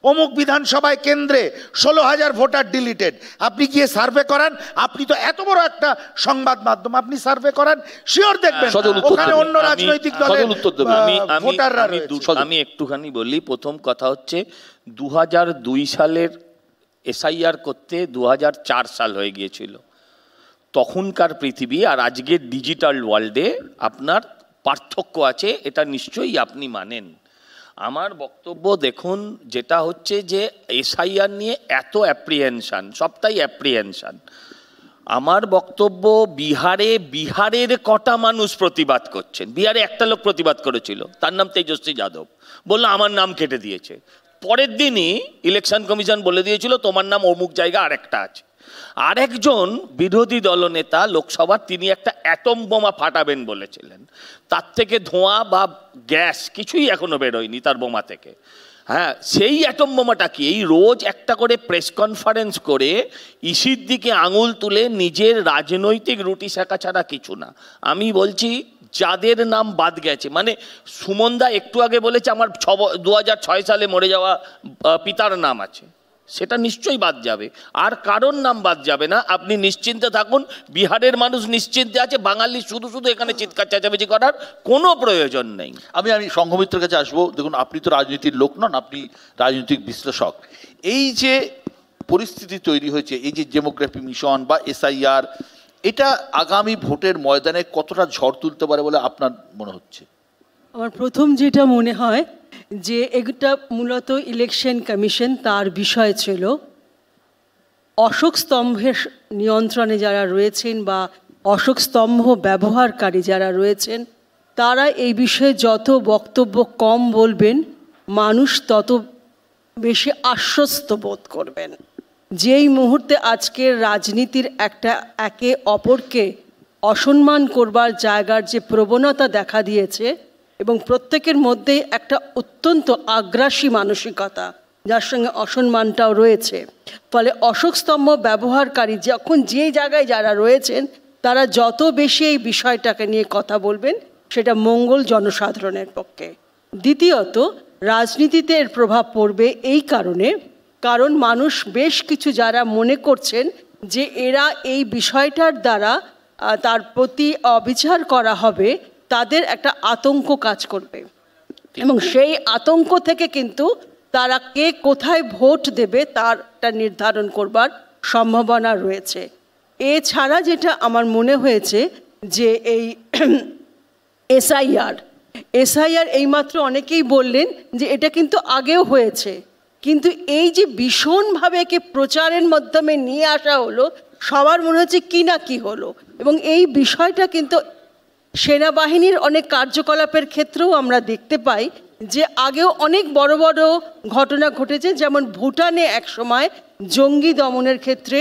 অমুক বিধানসভায় কেন্দ্রে 16,000 ভোটার ডিলিটেড, আপনি গিয়ে সার্ভে করান। আপনি তো এত বড় একটা সংবাদ মাধ্যম, আপনি সার্ভে করান, শিওর দেখবেন ওখানে অন্য রাজনৈতিক দলের ভোটাররা রয়েছে। আমি একটুখানি বলি। প্রথম কথা হচ্ছে 2002 সালের এসআইআর করতে 2004 সাল হয়ে গিয়েছিল। তখনকার পৃথিবী আর আজকের ডিজিটাল ওয়ার্ল্ডে আপনার পার্থক্য আছে, এটা নিশ্চয়ই আপনি মানেন। আমার বক্তব্য দেখুন, যেটা হচ্ছে যে এসআইআর নিয়ে এত অ্যাপ্রিহেনশান, সবটাই অ্যাপ্রিহেনশান। আমার বক্তব্য বিহারের কটা মানুষ প্রতিবাদ করছেন। বিহারে একটা লোক প্রতিবাদ করেছিল, তার নাম তেজস্বী যাদব, বললো আমার নাম কেটে দিয়েছে। পরের দিনই ইলেকশন কমিশন বলে দিয়েছিল তোমার নাম অমুক জায়গা আরেকটা আছে। আরেকজন বিরোধী দলনেতা লোকসভার, তিনি একটা অ্যাটম বোমা ফাটাবেন বলেছিলেন, তার থেকে ধোঁয়া বা গ্যাস কিছুই এখনো বেরোয়নি তার বোমা থেকে। হ্যাঁ, সেই অ্যাটম বোমাটা কি এই রোজ একটা করে প্রেস কনফারেন্স করে ইসির দিকে আঙুল তুলে নিজের রাজনৈতিক রুটি শেখা ছাড়া কিছু না। আমি বলছি যাদের নাম বাদ গেছে, মানে সুমনদা একটু আগে বলেছে আমার 2006 সালে মরে যাওয়া পিতার নাম আছে, সেটা নিশ্চয়ই বাদ যাবে, আর কারোর নাম বাদ যাবে না। আপনি নিশ্চিন্তে থাকুন, বিহারের মানুষ নিশ্চিন্তে আছে। বাঙালি শুধু এখানে চিৎকার চেঁচামেচি করার কোনো প্রয়োজন নেই। আমি সংঘমিত্রের কাছে আসবো। দেখুন, আপনি তো রাজনীতির লোক নন, আপনি রাজনৈতিক বিশ্লেষক। এই যে পরিস্থিতি তৈরি হয়েছে, এই যে ডেমোগ্রাফি মিশন বা এসআইআর, এটা আগামী ভোটের ময়দানে কতটা ঝড় তুলতে পারে বলে আপনার মনে হচ্ছে? আমার প্রথম যেটা মনে হয় যে এটা মূলত ইলেকশন কমিশন, তার বিষয় ছিল অশোক স্তম্ভের নিয়ন্ত্রণে যারা রয়েছেন বা অশোক স্তম্ভ ব্যবহারকারী যারা রয়েছেন, তারা এই বিষয়ে যত বক্তব্য কম বলবেন মানুষ তত বেশি আশ্বস্ত বোধ করবেন। যেই মুহূর্তে আজকের রাজনীতির একটা একে অপরকে অসম্মান করবার জায়গার যে প্রবণতা দেখা দিয়েছে এবং প্রত্যেকের মধ্যেই একটা অত্যন্ত আগ্রাসী মানসিকতা, যার সঙ্গে অসম্মানটাও রয়েছে, ফলে অশোকস্তম্ভ ব্যবহারকারী যখন যে জায়গায় যারা রয়েছেন তারা যত বেশি এই বিষয়টাকে নিয়ে কথা বলবেন সেটা মঙ্গল জনসাধারণের পক্ষে। দ্বিতীয়ত, রাজনীতিতে এর প্রভাব পড়বে এই কারণ মানুষ বেশ কিছু যারা মনে করছেন যে এরা এই বিষয়টার দ্বারা তার প্রতি অবিচার করা হবে, তাদের একটা আতঙ্ক কাজ করবে এবং সেই আতঙ্ক থেকে কিন্তু তারা কে কোথায় ভোট দেবে তারটা নির্ধারণ করবার সম্ভাবনা রয়েছে। এছাড়া যেটা আমার মনে হয়েছে যে এই এসআইআর এইমাত্র অনেকেই বললেন যে এটা কিন্তু আগেও হয়েছে, কিন্তু এই যে ভীষণভাবে একে প্রচারের মাধ্যমে নিয়ে আসা হলো, সবার মনে হচ্ছে কি না কি হলো, এবং এই বিষয়টা কিন্তু সেনাবাহিনীর অনেক কার্যকলাপের ক্ষেত্রেও আমরা দেখতে পাই যে আগেও অনেক বড় বড় ঘটনা ঘটেছে। যেমন ভুটানে একসময় জঙ্গি দমনের ক্ষেত্রে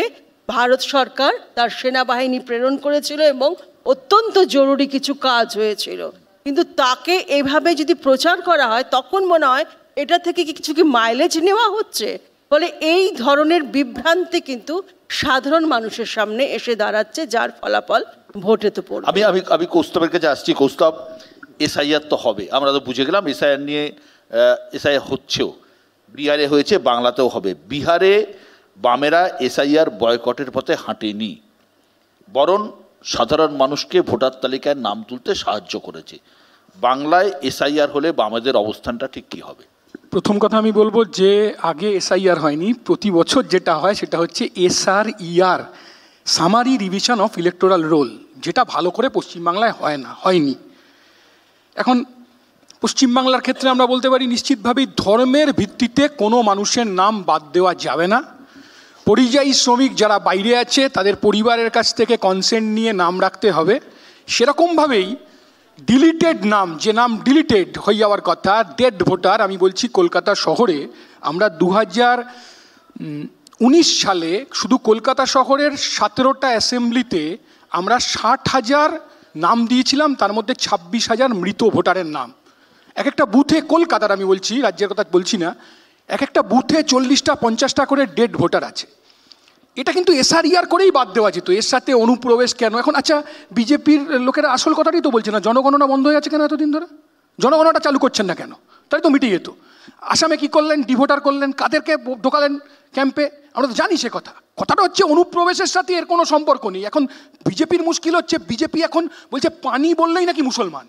ভারত সরকার তার সেনাবাহিনী প্রেরণ করেছিল এবং অত্যন্ত জরুরি কিছু কাজ হয়েছিল, কিন্তু তাকে এভাবে যদি প্রচার করা হয় তখন মনে হয় এটা থেকে কিছু কি মাইলেজ নেওয়া হচ্ছে, ফলে এই ধরনের বিভ্রান্তি কিন্তু সাধারণ মানুষের সামনে এসে দাঁড়াচ্ছে, যার ফলাফল ভোটে তো পড়বে। আমি কৌস্তবের কাছে আসছি। কৌস্তব, এসআইআর তো হবে, আমরা তো বুঝে গেলাম এসআইআর নিয়ে, এসআইআর হচ্ছেও, বিহারে হয়েছে, বাংলাতেও হবে। বিহারে বামেরা এসআইআর বয়কটের পথে হাঁটেনি, বরং সাধারণ মানুষকে ভোটার তালিকায় নাম তুলতে সাহায্য করেছে। বাংলায় এসআইআর হলে বামেদের অবস্থানটা ঠিক কী হবে? প্রথম কথা আমি বলবো যে আগে এসআইআর হয়নি, প্রতি বছর যেটা হয় সেটা হচ্ছে SRER, summary revision of electoral role, যেটা ভালো করে পশ্চিমবাংলায় হয়নি। এখন পশ্চিমবাংলার ক্ষেত্রে আমরা বলতে পারি নিশ্চিতভাবেই ধর্মের ভিত্তিতে কোনো মানুষের নাম বাদ দেওয়া যাবে না। পরিযায়ী শ্রমিক যারা বাইরে আছে তাদের পরিবারের কাছ থেকে কনসেন্ট নিয়ে নাম রাখতে হবে। সেরকমভাবেই ডিলিটেড নাম, যে নাম ডিলিটেড হয়ে যাওয়ার কথা, ডেড ভোটার, আমি বলছি কলকাতা শহরে আমরা 2019 সালে শুধু কলকাতা শহরের 17টা অ্যাসেম্বলিতে আমরা 60,000 নাম দিয়েছিলাম, তার মধ্যে 26,000 মৃত ভোটারের নাম। এক একটা বুথে, কলকাতার আমি বলছি, রাজ্যের কথা বলছি না, এক একটা বুথে 40টা 50টা করে ডেড ভোটার আছে। এটা কিন্তু SRER করেই বাদ দেওয়া যেত, এর সাথে অনুপ্রবেশ কেন? এখন আচ্ছা, বিজেপির লোকেরা আসল কথাটাই তো বলছে না, জনগণনা বন্ধ হয়ে আছে কেন এতদিন ধরে? জনগণনাটা চালু করছেন না কেন? তাই তো মিটে যেত। আসামে কি করলেন? ডিভোটার করলেন, কাদেরকে ঢোকালেন ক্যাম্পে? আমরা তো জানি সে কথাটা হচ্ছে অনুপ্রবেশের সাথে এর কোনো সম্পর্ক নেই। এখন বিজেপির মুশকিল হচ্ছে, বিজেপি এখন বলছে পানি বললেই নাকি মুসলমান,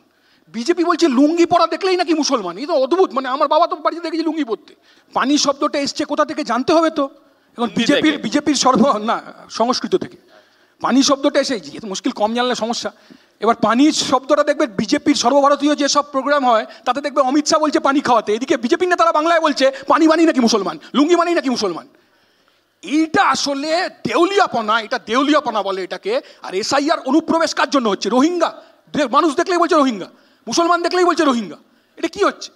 বিজেপি বলছে লুঙ্গি পরা দেখলেই নাকি মুসলমান। এই তো অদ্ভুত, মানে আমার বাবা তো বাড়িতে দেখেছি লুঙ্গি পরতে। পানি শব্দটা এসছে কোথা থেকে জানতে হবে তো। এখন বিজেপির সংস্কৃত থেকে পানি শব্দটা এসে, মুশকিল, কম জানলে সমস্যা। এবার পানি শব্দটা দেখবে বিজেপির সর্বভারতীয় যেসব প্রোগ্রাম হয় তাতে দেখবে অমিত শাহ বলছে পানি খাওয়াতে, এদিকে বিজেপির নেতারা বাংলায় বলছে পানি মানেই নাকি মুসলমান, লুঙ্গি মানেই নাকি মুসলমান। এইটা আসলে দেউলিয়াপনা, এটা দেউলিয়াপনা বলে এটাকে। আর SIR অনুপ্রবেশ কার জন্য হচ্ছে? রোহিঙ্গা মানুষ দেখলেই বলছে রোহিঙ্গা, মুসলমান দেখলেই বলছে রোহিঙ্গা। এটা কি হচ্ছে?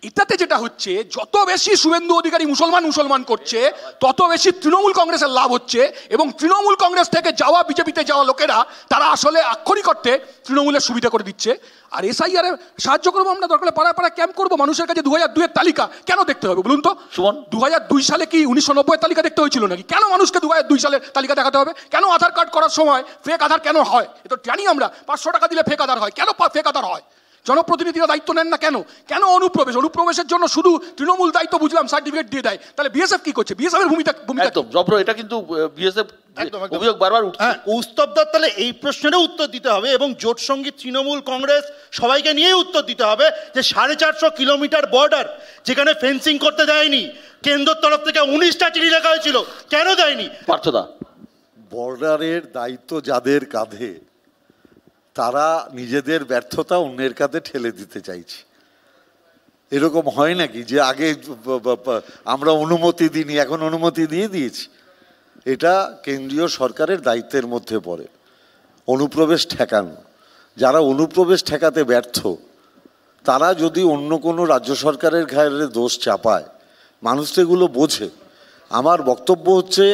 এটাতে যেটা হচ্ছে, যত বেশি শুভেন্দু অধিকারী মুসলমান করছে তত বেশি তৃণমূল কংগ্রেসের লাভ হচ্ছে, এবং তৃণমূল কংগ্রেস থেকে যাওয়া বিজেপিতে যাওয়া লোকেরা তারা আসলে আক্ষরিক অর্থে তৃণমূলের সুবিধা করে দিচ্ছে। আর SIR সাহায্য করবো আমরা, দরকার পাড়ায় পাড়ায় ক্যাম্প করবো, মানুষের কাছে 2002-এর তালিকা কেন দেখতে হবে বলুন তো? 2002 সালে কি 1990-এর তালিকা দেখতে হয়েছিল নাকি? কেন মানুষকে 2002 সালের তালিকা দেখাতে হবে? কেন আধার কার্ড করার সময় ফেক আধার কেন হয়? এটা জানি আমরা, 500 টাকা দিলে ফেক আধার হয়। কেন ফেক আধার হয়? জনপ্রতিনিধিরা দায়িত্ব নেন না কেন? কেন অনুপ্রবেশের জন্য শুধু তৃণমূল দায়িত্ব বুঝলাম, সার্টিফিকেট দিয়ে দেয়, তাহলে বিএসএফ কি করছে? বিএসএফ এর ভূমিকা একদম জব্র, এটা কিন্তু বিএসএফ অভিযোগ বারবার উঠছে। কৌস্তবদার তাহলে এই প্রশ্নেরও উত্তর দিতে হবে, এবং জোট সঙ্গী তৃণমূল কংগ্রেস সবাইকে নিয়েই উত্তর দিতে হবে যে 450 কিলোমিটার বর্ডার যেখানে ফেন্সিং করতে দেয়নি, কেন্দ্রের তরফ থেকে 19টা চিঠি লেখা হয়েছিল, কেন দেয়নি? পার্থদা, বর্ডারের দায়িত্ব যাদের কাঁধে তারা নিজেদের ব্যর্থতা অন্যের কাঁধে ঠেলে দিতে চাইছে। এরকম হয় নাকি যে আগে আমরা অনুমতি দিইনি, এখন অনুমতি দিয়ে দিয়েছি? এটা কেন্দ্রীয় সরকারের দায়িত্বের মধ্যে পড়ে অনুপ্রবেশ ঠেকানো। যারা অনুপ্রবেশ ঠেকাতে ব্যর্থ তারা যদি অন্য কোনো রাজ্য সরকারের ঘাড়ে দোষ চাপায়, মানুষ তো এগুলো বোঝে। আমার বক্তব্য হচ্ছে,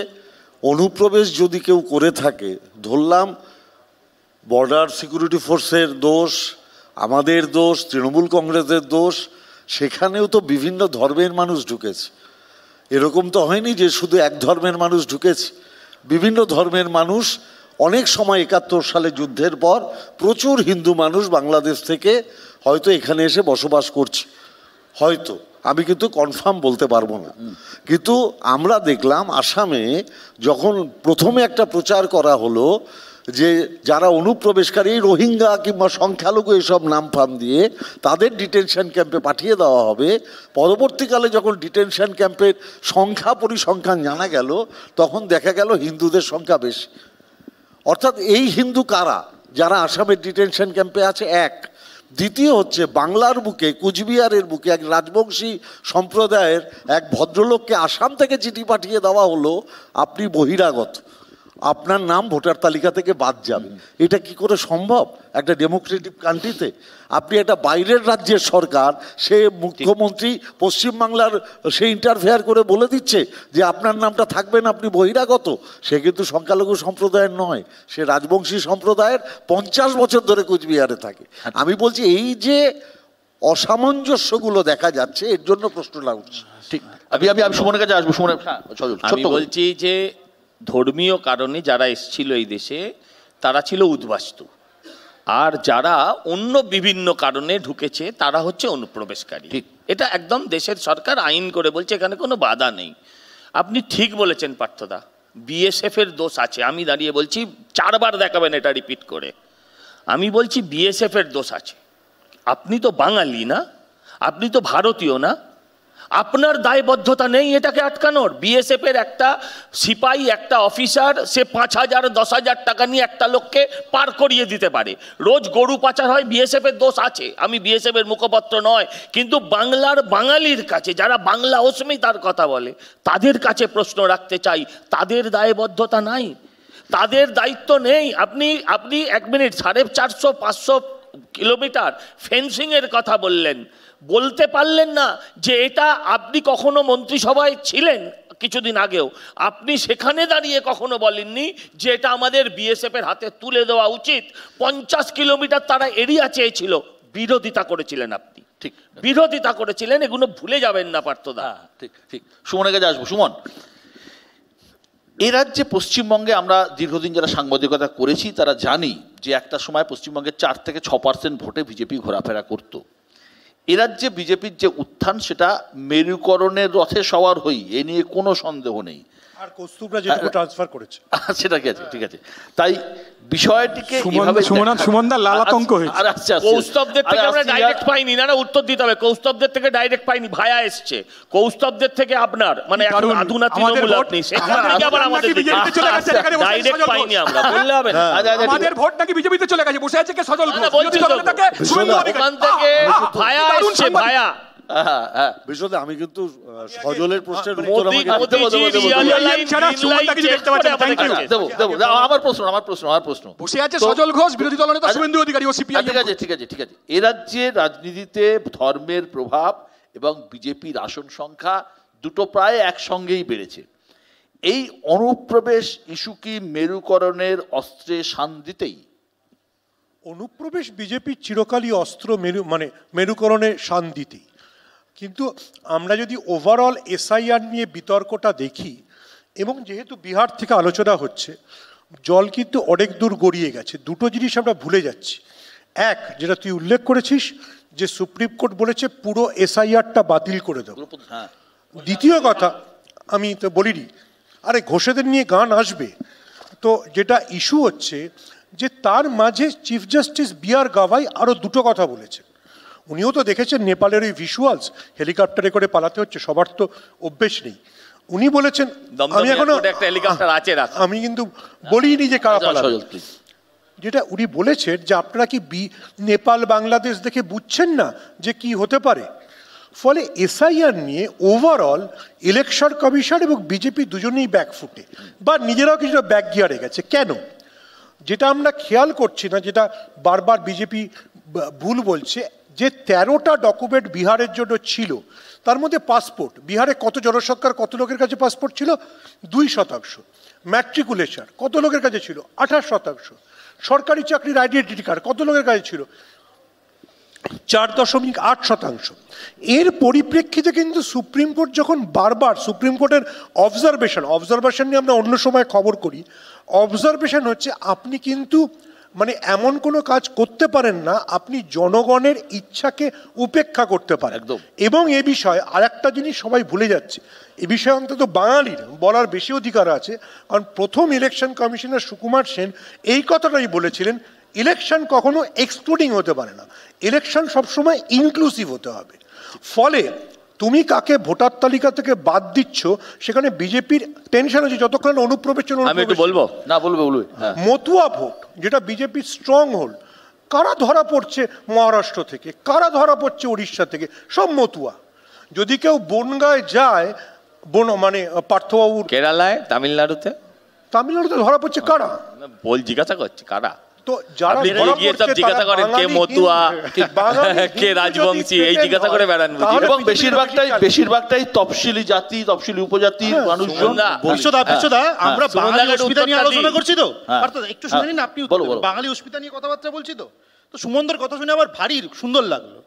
অনুপ্রবেশ যদি কেউ করে থাকে, ধরলাম বর্ডার সিকিউরিটি ফোর্সের দোষ, আমাদের দোষ, তৃণমূল কংগ্রেসের দোষ, সেখানেও তো বিভিন্ন ধর্মের মানুষ ঢুকেছে। এরকম তো হয়নি যে শুধু এক ধর্মের মানুষ ঢুকেছে, বিভিন্ন ধর্মের মানুষ। অনেক সময় 71 সালে যুদ্ধের পর প্রচুর হিন্দু মানুষ বাংলাদেশ থেকে হয়তো এখানে এসে বসবাস করছে, হয়তো, আমি কিন্তু কনফার্ম বলতে পারবো না। কিন্তু আমরা দেখলাম আসামে যখন প্রথমে একটা প্রচার করা হলো যে যারা অনুপ্রবেশকারী রোহিঙ্গা কিংবা সংখ্যালঘু এসব নাম ফাম দিয়ে তাদের ডিটেনশন ক্যাম্পে পাঠিয়ে দেওয়া হবে, পরবর্তীকালে যখন ডিটেনশন ক্যাম্পের সংখ্যা পরিসংখ্যান জানা গেল, তখন দেখা গেল হিন্দুদের সংখ্যা বেশি। অর্থাৎ এই হিন্দু কারা যারা আসামের ডিটেনশন ক্যাম্পে আছে? এক। দ্বিতীয় হচ্ছে, বাংলার বুকে, কুচবিহারের বুকে এক রাজবংশী সম্প্রদায়ের এক ভদ্রলোককে আসাম থেকে চিঠি পাঠিয়ে দেওয়া হলো, আপনি বহিরাগত, আপনার নাম ভোটার তালিকা থেকে বাদ যাবে। এটা কি করে সম্ভব একটা ডেমোক্রেটিক কান্ট্রিতে? আপনি একটা বাইরের রাজ্যের সরকার, সে মুখ্যমন্ত্রী পশ্চিমবাংলার, সে ইন্টারফেয়ার করে বলে দিচ্ছে যে আপনার নামটা থাকবে না, আপনি বহিরাগত। সে কিন্তু সংখ্যালঘু সম্প্রদায়ের নয়, সে রাজবংশী সম্প্রদায়ের, 50 বছর ধরে কুচবিহারে থাকে। আমি বলছি এই যে অসামঞ্জস্যগুলো দেখা যাচ্ছে, এর জন্য প্রশ্নটা উঠছে। ঠিক, আমি সুমনের কাছে আসবো। সুমন, আমি বলছি যে ধর্মীয় কারণে যারা এসেছিল এই দেশে তারা ছিল উদ্বাস্তু, আর যারা অন্য বিভিন্ন কারণে ঢুকেছে তারা হচ্ছে অনুপ্রবেশকারী। এটা একদম দেশের সরকার আইন করে বলছে, এখানে কোনো বাধা নেই। আপনি ঠিক বলেছেন পার্থদা, বিএসএফ এর দোষ আছে। আমি দাঁড়িয়ে বলছি, 4 বার দেখাবেন এটা রিপিট করে, আমি বলছি বিএসএফ এর দোষ আছে। আপনি তো বাঙালি না, আপনি তো ভারতীয় না, আপনার দায়বদ্ধতা নেই এটাকে আটকানোর। বিএসএফ এর একটা সিপাহী, একটা অফিসার, সে 5,000-10,000 টাকা নিয়ে একটা লোককে পার করিয়ে দিতে পারে। রোজ গরু পাচার হয়, বিএসএফ এর দোষ আছে। আমি বিএসএফ এর মুখপত্র নয়, কিন্তু বাংলার বাঙালির কাছে, যারা বাংলা অস্মিতার কথা বলে, তাদের কাছে প্রশ্ন রাখতে চাই, তাদের দায়বদ্ধতা নাই, তাদের দায়িত্ব নেই। আপনি 1 মিনিট, 450-500 কিলোমিটার ফেন্সিংয়ের কথা বললেন, বলতে পারলেন না যে এটা আপনি কখনো মন্ত্রিসভায় ছিলেন কিছুদিন আগেও, আপনি সেখানে দাঁড়িয়ে কখনো বলেননি যে এটা আমাদের বিএসএফ এর হাতে তুলে দেওয়া উচিত। 50 কিলোমিটার তারা এরিয়া চেয়েছিল, বিরোধিতা করেছিলেন আপনি। ঠিক, বিরোধিতা করেছিলেন, এগুলো ভুলে যাবেন না পার্থদা। ঠিক ঠিক, সুমনের কাছে আসবো। সুমন, এ রাজ্যে পশ্চিমবঙ্গে আমরা দীর্ঘদিন যারা সাংবাদিকতা করেছি তারা জানি যে একটা সময় পশ্চিমবঙ্গে 4 থেকে 6% ভোটে বিজেপি ঘোরাফেরা করতো। এ রাজ্যে বিজেপির যে উত্থান, সেটা মেরুকরণের রথে সওয়ার হই, এ নিয়ে কোনো সন্দেহ নেই। আর কৌস্তুভরা যেটুকু ট্রান্সফার করেছে সেটা কি আছে, ঠিক আছে। তাই বিষয়টিকে সুমনদা লালাতঙ্ক হয়েছে। কৌস্তবদের থেকে আমরা ডাইরেক্ট পাইনি, না উত্তর দিতে হবে। কৌস্তবদের থেকে ডাইরেক্ট পাইনি, ভায়া এসছে। কৌস্তবদের থেকে আপনার মানে এখন আধুনা তৃণমূল আপনি, সেখান থেকে আবার আমাদের ডাইরেক্ট পাইনি আমরা, বললে হবে না। আমাদের ভোট নাকি বিজেপিতে চলে গেছে, বসে আছে কে সজল ঘোষ, ওখান থেকে ভায়া এসছে, ভায়া। বিশদে আমি কিন্তু সজলের প্রশ্নের প্রশ্ন বসে আছে সজল ঘোষ, বিরোধী দলনেতা শুভেন্দু অধিকারী ও সিপিআই। ঠিক আছে, ঠিক আছে, ঠিক আছে। এ রাজ্যের রাজনীতিতে ধর্মের প্রভাব এবং বিজেপির আসন সংখ্যা দুটো প্রায় একসঙ্গেই বেড়েছে। এই অনুপ্রবেশ ইস্যু কি মেরুকরণের অস্ত্রে শান দিতেই? অনুপ্রবেশ বিজেপির চিরকালই অস্ত্র, মেরুকরণে শান দিতেই। কিন্তু আমরা যদি ওভারঅল এসআইআর নিয়ে বিতর্কটা দেখি, এবং যেহেতু বিহার থেকে আলোচনা হচ্ছে, জল কিন্তু অনেক দূর গড়িয়ে গেছে। দুটো জিনিস আমরা ভুলে যাচ্ছি। এক, যেটা তুই উল্লেখ করেছিস, যে সুপ্রিম কোর্ট বলেছে পুরো এসআইআরটা বাতিল করে দেবো। দ্বিতীয় কথা, আমি তো বলিনি, আরে ঘোষেদের নিয়ে গান আসবে, তো যেটা ইস্যু হচ্ছে যে তার মাঝে চিফ জাস্টিস বি.আর. গাভাই আরও দুটো কথা বলেছেন। উনিও তো দেখেছেন নেপালের ওই ভিজুয়ালস, হেলিকপ্টারে করে পালাতে হচ্ছে, সবার তো অভ্যেস নেই। উনি বলেছেন, আমি এখনো আমি কিন্তু বলিনি যে কারা পালাবে, যেটা উনি বলেছেন যে আপনারা কি নেপাল বাংলাদেশ দেখে বুঝছেন না যে কি হতে পারে। ফলে এসআইআর নিয়ে ওভারঅল ইলেকশন কমিশন এবং বিজেপি দুজনেই ব্যাকফুটে, বা নিজেরাও কিছুটা ব্যাক গিয়ারে গেছে। কেন? যেটা আমরা খেয়াল করছি না, যেটা বারবার বিজেপি ভুল বলছে, যে 13টা ডকুমেন্ট বিহারের জন্য ছিল, তার মধ্যে পাসপোর্ট, বিহারে কত জনসংখ্যার কত লোকের কাছে পাসপোর্ট ছিল? 2%। ম্যাট্রিকুলেশন কত লোকের কাছে ছিল? 28%। সরকারি চাকরির আইডেন্টিটি কার্ড কত লোকের কাছে ছিল? 4.8%। এর পরিপ্রেক্ষিতে কিন্তু সুপ্রিম কোর্ট যখন বারবার, সুপ্রিম কোর্টের অবজারভেশন নিয়ে আমরা অন্য সময় খবর করি, অবজারভেশন হচ্ছে আপনি কিন্তু মানে এমন কোনো কাজ করতে পারেন না আপনি জনগণের ইচ্ছাকে উপেক্ষা করতে পারেন। এবং এ বিষয়ে আরেকটা জিনিস সবাই ভুলে যাচ্ছে, এ বিষয়ে অন্তত বাঙালির বলার বেশি অধিকার আছে, কারণ প্রথম ইলেকশন কমিশনার সুকুমার সেন এই কথাটাই বলেছিলেন, ইলেকশন কখনো এক্সক্লুডিং হতে পারে না, ইলেকশন সবসময় ইনক্লুসিভ হতে হবে। ফলে তুমি কাকে ভোটার তালিকা থেকে বাদ দিচ্ছ সেখানে বিজেপির টেনশন আছে যতক্ষণ অনুপ্রবেশ। আমি একটু বলবো না, বলবে মতুয়া ভোট যেটা বিজেপির স্ট্রং হোল্ড, কারা ধরা পড়ছে মহারাষ্ট্র থেকে, কারা ধরা পড়ছে উড়িষ্যা থেকে, সব মতুয়া। যদি কেউ বনগায় যায়, মানে পার্থবাবুর কেরালায়, তামিলনাড়ুতে ধরা পড়ছে কারা, জিজ্ঞাসা করছে কারা, তো যারা জিজ্ঞাসা করেন কে মতুয়া কে রাজবংশী, এই জিজ্ঞাসা করে বেড়ান। এবং বেশিরভাগটাই তফসিলি জাতি, তফসিলি উপজাতির মানুষজন। আমরা বাঙালি অস্মিতা নিয়ে আলোচনা করছি তো, একটু শুনে নিন আপনি। বাঙালি অস্মিতা নিয়ে কথাবার্তা বলছি তো, সুমনদের কথা শুনে আমার ভারী সুন্দর লাগলো।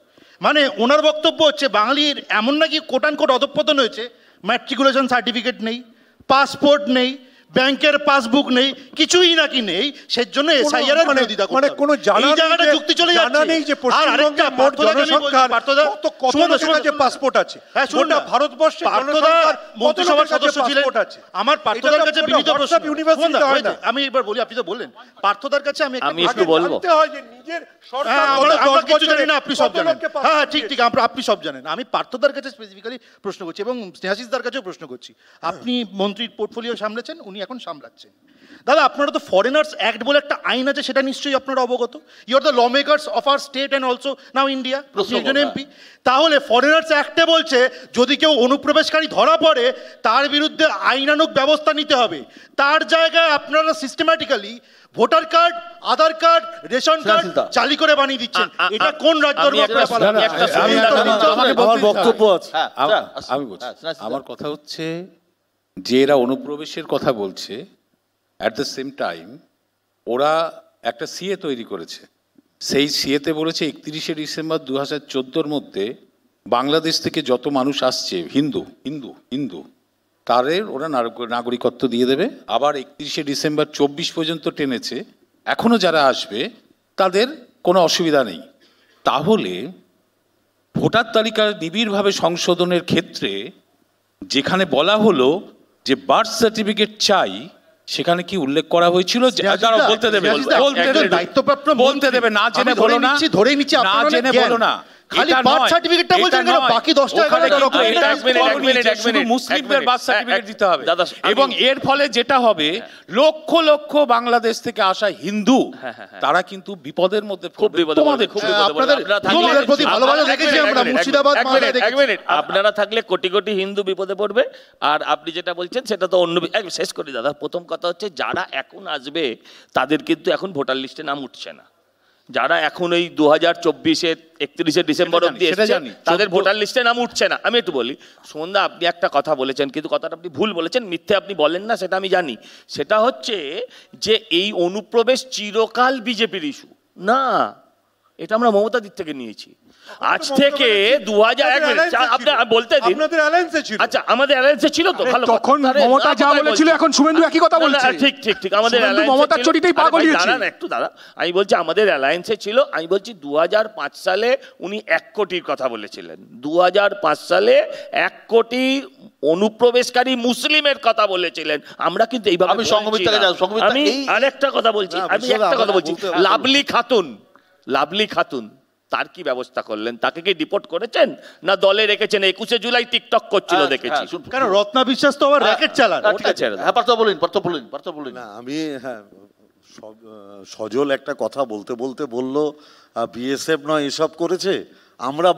মানে ওনার বক্তব্য হচ্ছে বাঙালির এমন নাকি কোট অ্যান্ড কোট অধঃপতন হয়েছে, ম্যাট্রিকুলেশন সার্টিফিকেট নেই, পাসপোর্ট নেই, ব্যাংকের পাসবুক নেই, কিছুই নাকি নেই, সেই জন্য এসআইআর এর বিরোধিতা করতে হবে। কোনো এই জায়গাটা যুক্তি চলে যাচ্ছে। নেই যে পশ্চিমবঙ্গে মোট জনসংখ্যার কত লোকের কাছে পাসপোর্ট আছে, গোটা ভারতবর্ষে জনসংখ্যার মন্ত্রিসভার সদস্য ছিলেন। আমার পার্থদার কাছে বিনীত প্রশ্ন, আমি এবার বলি, আপনি তো বললেন পার্থদার কাছে, আমি একটু বলবো, নিজের সরকার আমরা কিছু জানি না, আপনি সব জানেন। হ্যাঁ ঠিক, আপনি সব জানেন। আমি পার্থদার কাছে স্পেসিফিক্যালি প্রশ্ন করছি এবং স্নেহাশিসদার কাছেও প্রশ্ন করছি। আপনি মন্ত্রীর পোর্টফোলিও সামলেছেন, উনি এখন সামলাচ্ছেন। দাদা আপনারা তো ফরেনার্স অ্যাক্ট বলে একটা আইন আছে, সেটা নিশ্চয়ই আপনারা অবগত। You are the law makers of our state and also now India, একজন এমপি। তাহলে ফরেনার্স অ্যাক্টে বলছে যদি কেউ অনুপ্রবেশকারী ধরা পড়ে তার বিরুদ্ধে আইনানুগ ব্যবস্থা নিতে হবে। তার জায়গায় আপনারা সিস্টেম্যাটিক্যালি ভোটার কার্ড, আধার কার্ড, রেশন কার্ড চালি করে বানিয়ে দিচ্ছেন। এটা কোন রাজ্য? আমার বক্তব্য আছে, আমি বলছি। আমার কথা হচ্ছে যে এরা অনুপ্রবেশের কথা বলছে, অ্যাট দ্য সেম টাইম ওরা একটা সিএ তৈরি করেছে। সেই সিএতে বলেছে 31শে ডিসেম্বর 2014 মধ্যে বাংলাদেশ থেকে যত মানুষ আসছে হিন্দু তাদের ওরা নাগরিকত্ব দিয়ে দেবে। আবার 31শে ডিসেম্বর 24 পর্যন্ত টেনেছে, এখনও যারা আসবে তাদের কোনো অসুবিধা নেই। তাহলে ভোটার তালিকার নিবিড়ভাবে সংশোধনের ক্ষেত্রে যেখানে বলা হলো যে বার্থ সার্টিফিকেট চাই, সেখানে কি উল্লেখ করা হয়েছিল? বলতে দেবে, না জেনে বলো না, না জেনে বলো না। খালি বার্থ সার্টিফিকেটটা বলছেন কেন? বাকি 10টা মুসলিমদের বার্থ সার্টিফিকেট দিতে হবে। এবং এর ফলে যেটা হবে, লক্ষ লক্ষ বাংলাদেশ থেকে আসা হিন্দু তারা কিন্তু বিপদের মধ্যে পড়বে। আপনারা থাকলে কোটি কোটি হিন্দু বিপদে পড়বে। আর আপনি যেটা বলছেন সেটা তো অন্য। শেষ করি দাদা, প্রথম কথা হচ্ছে যারা এখন আসবে তাদের কিন্তু এখন ভোটার লিস্টে নাম উঠছে না। যারা এখন এই 2024-এ 31শে ডিসেম্বর অব্দি এসেছে তাদের ভোটার লিস্টে নাম উঠছে না। আমি একটু বলি, সন্ধ্যা আপনি একটা কথা বলেছেন, কিন্তু কথাটা আপনি ভুল বলেছেন, মিথ্যে আপনি বলেন না, সেটা আমি জানি। সেটা হচ্ছে যে এই অনুপ্রবেশ চিরকাল বিজেপির ইস্যু না, এটা আমরা মমতার দিক থেকে নিয়েছি। আজ থেকে 2001 বলতে দিন, আচ্ছা আমাদের অ্যালায়েন্সে ছিল তো, ভালো তখন মমতা যা বলেছিল এখন শুভেন্দু একই কথা বলছে। ঠিক আমাদের মমতার চটিতেই পা গলিয়েছে। দাঁড়ান একটু, দাঁড়া, আমি বলছি আমাদের অ্যালায়েন্সে ছিল। আমি বলছি 2005 সালে উনি 1 কোটির কথা বলেছিলেন। 2005 সালে 1 কোটি অনুপ্রবেশকারী মুসলিমের কথা বলেছিলেন। আমরা কিন্তু এইভাবে আমি আরেকটা কথা বলছি, লাভলি খাতুন তার কি ব্যবস্থা করলেন? তাকে কি ডিপোর্ট করেছেন না দলে রেখেছেন? 21শে জুলাই টিকটক করছিল দেখেছি। কেন রত্না বিশ্বাস তো আবার র‍্যাকেট চালান। না আমি সজল একটা কথা বলতে বললো বিএসএফ নয় এসব করেছে, আমরা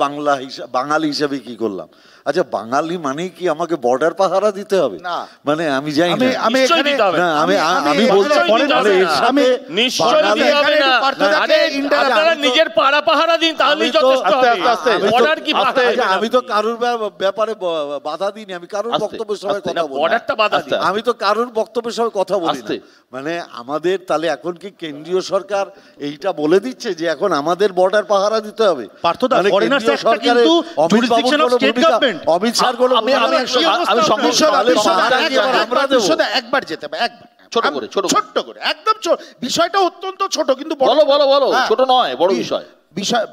বাঙালি হিসাবে কি করলাম? আচ্ছা, বাঙালি মানে কি আমাকে বর্ডার পাহারা দিতে হবে? না, মানে আমি যাই না, আমি নিজের পাড়া পাহারা দিন, তাহলেই যথেষ্ট হবে। বর্ডার কি? আমি তো কারোর ব্যাপারে বাধা দিইনি, আমি কারোর বক্তব্যের সময় কথা বলি, বর্ডারটা বাধা দিই, আমি তো কারোর বক্তব্যের সময় কথা বলি না। মানে আমাদের তাহলে এখন কি কেন্দ্রীয় সরকার এইটা বলে দিচ্ছে যে এখন আমাদের বর্ডার পাহারা দিতে হবে? অমিত শাহ একবার যেতে হবে, ছোট্ট করে, একদম বিষয়টা অত্যন্ত ছোট, কিন্তু বলো ছোট নয়, বড়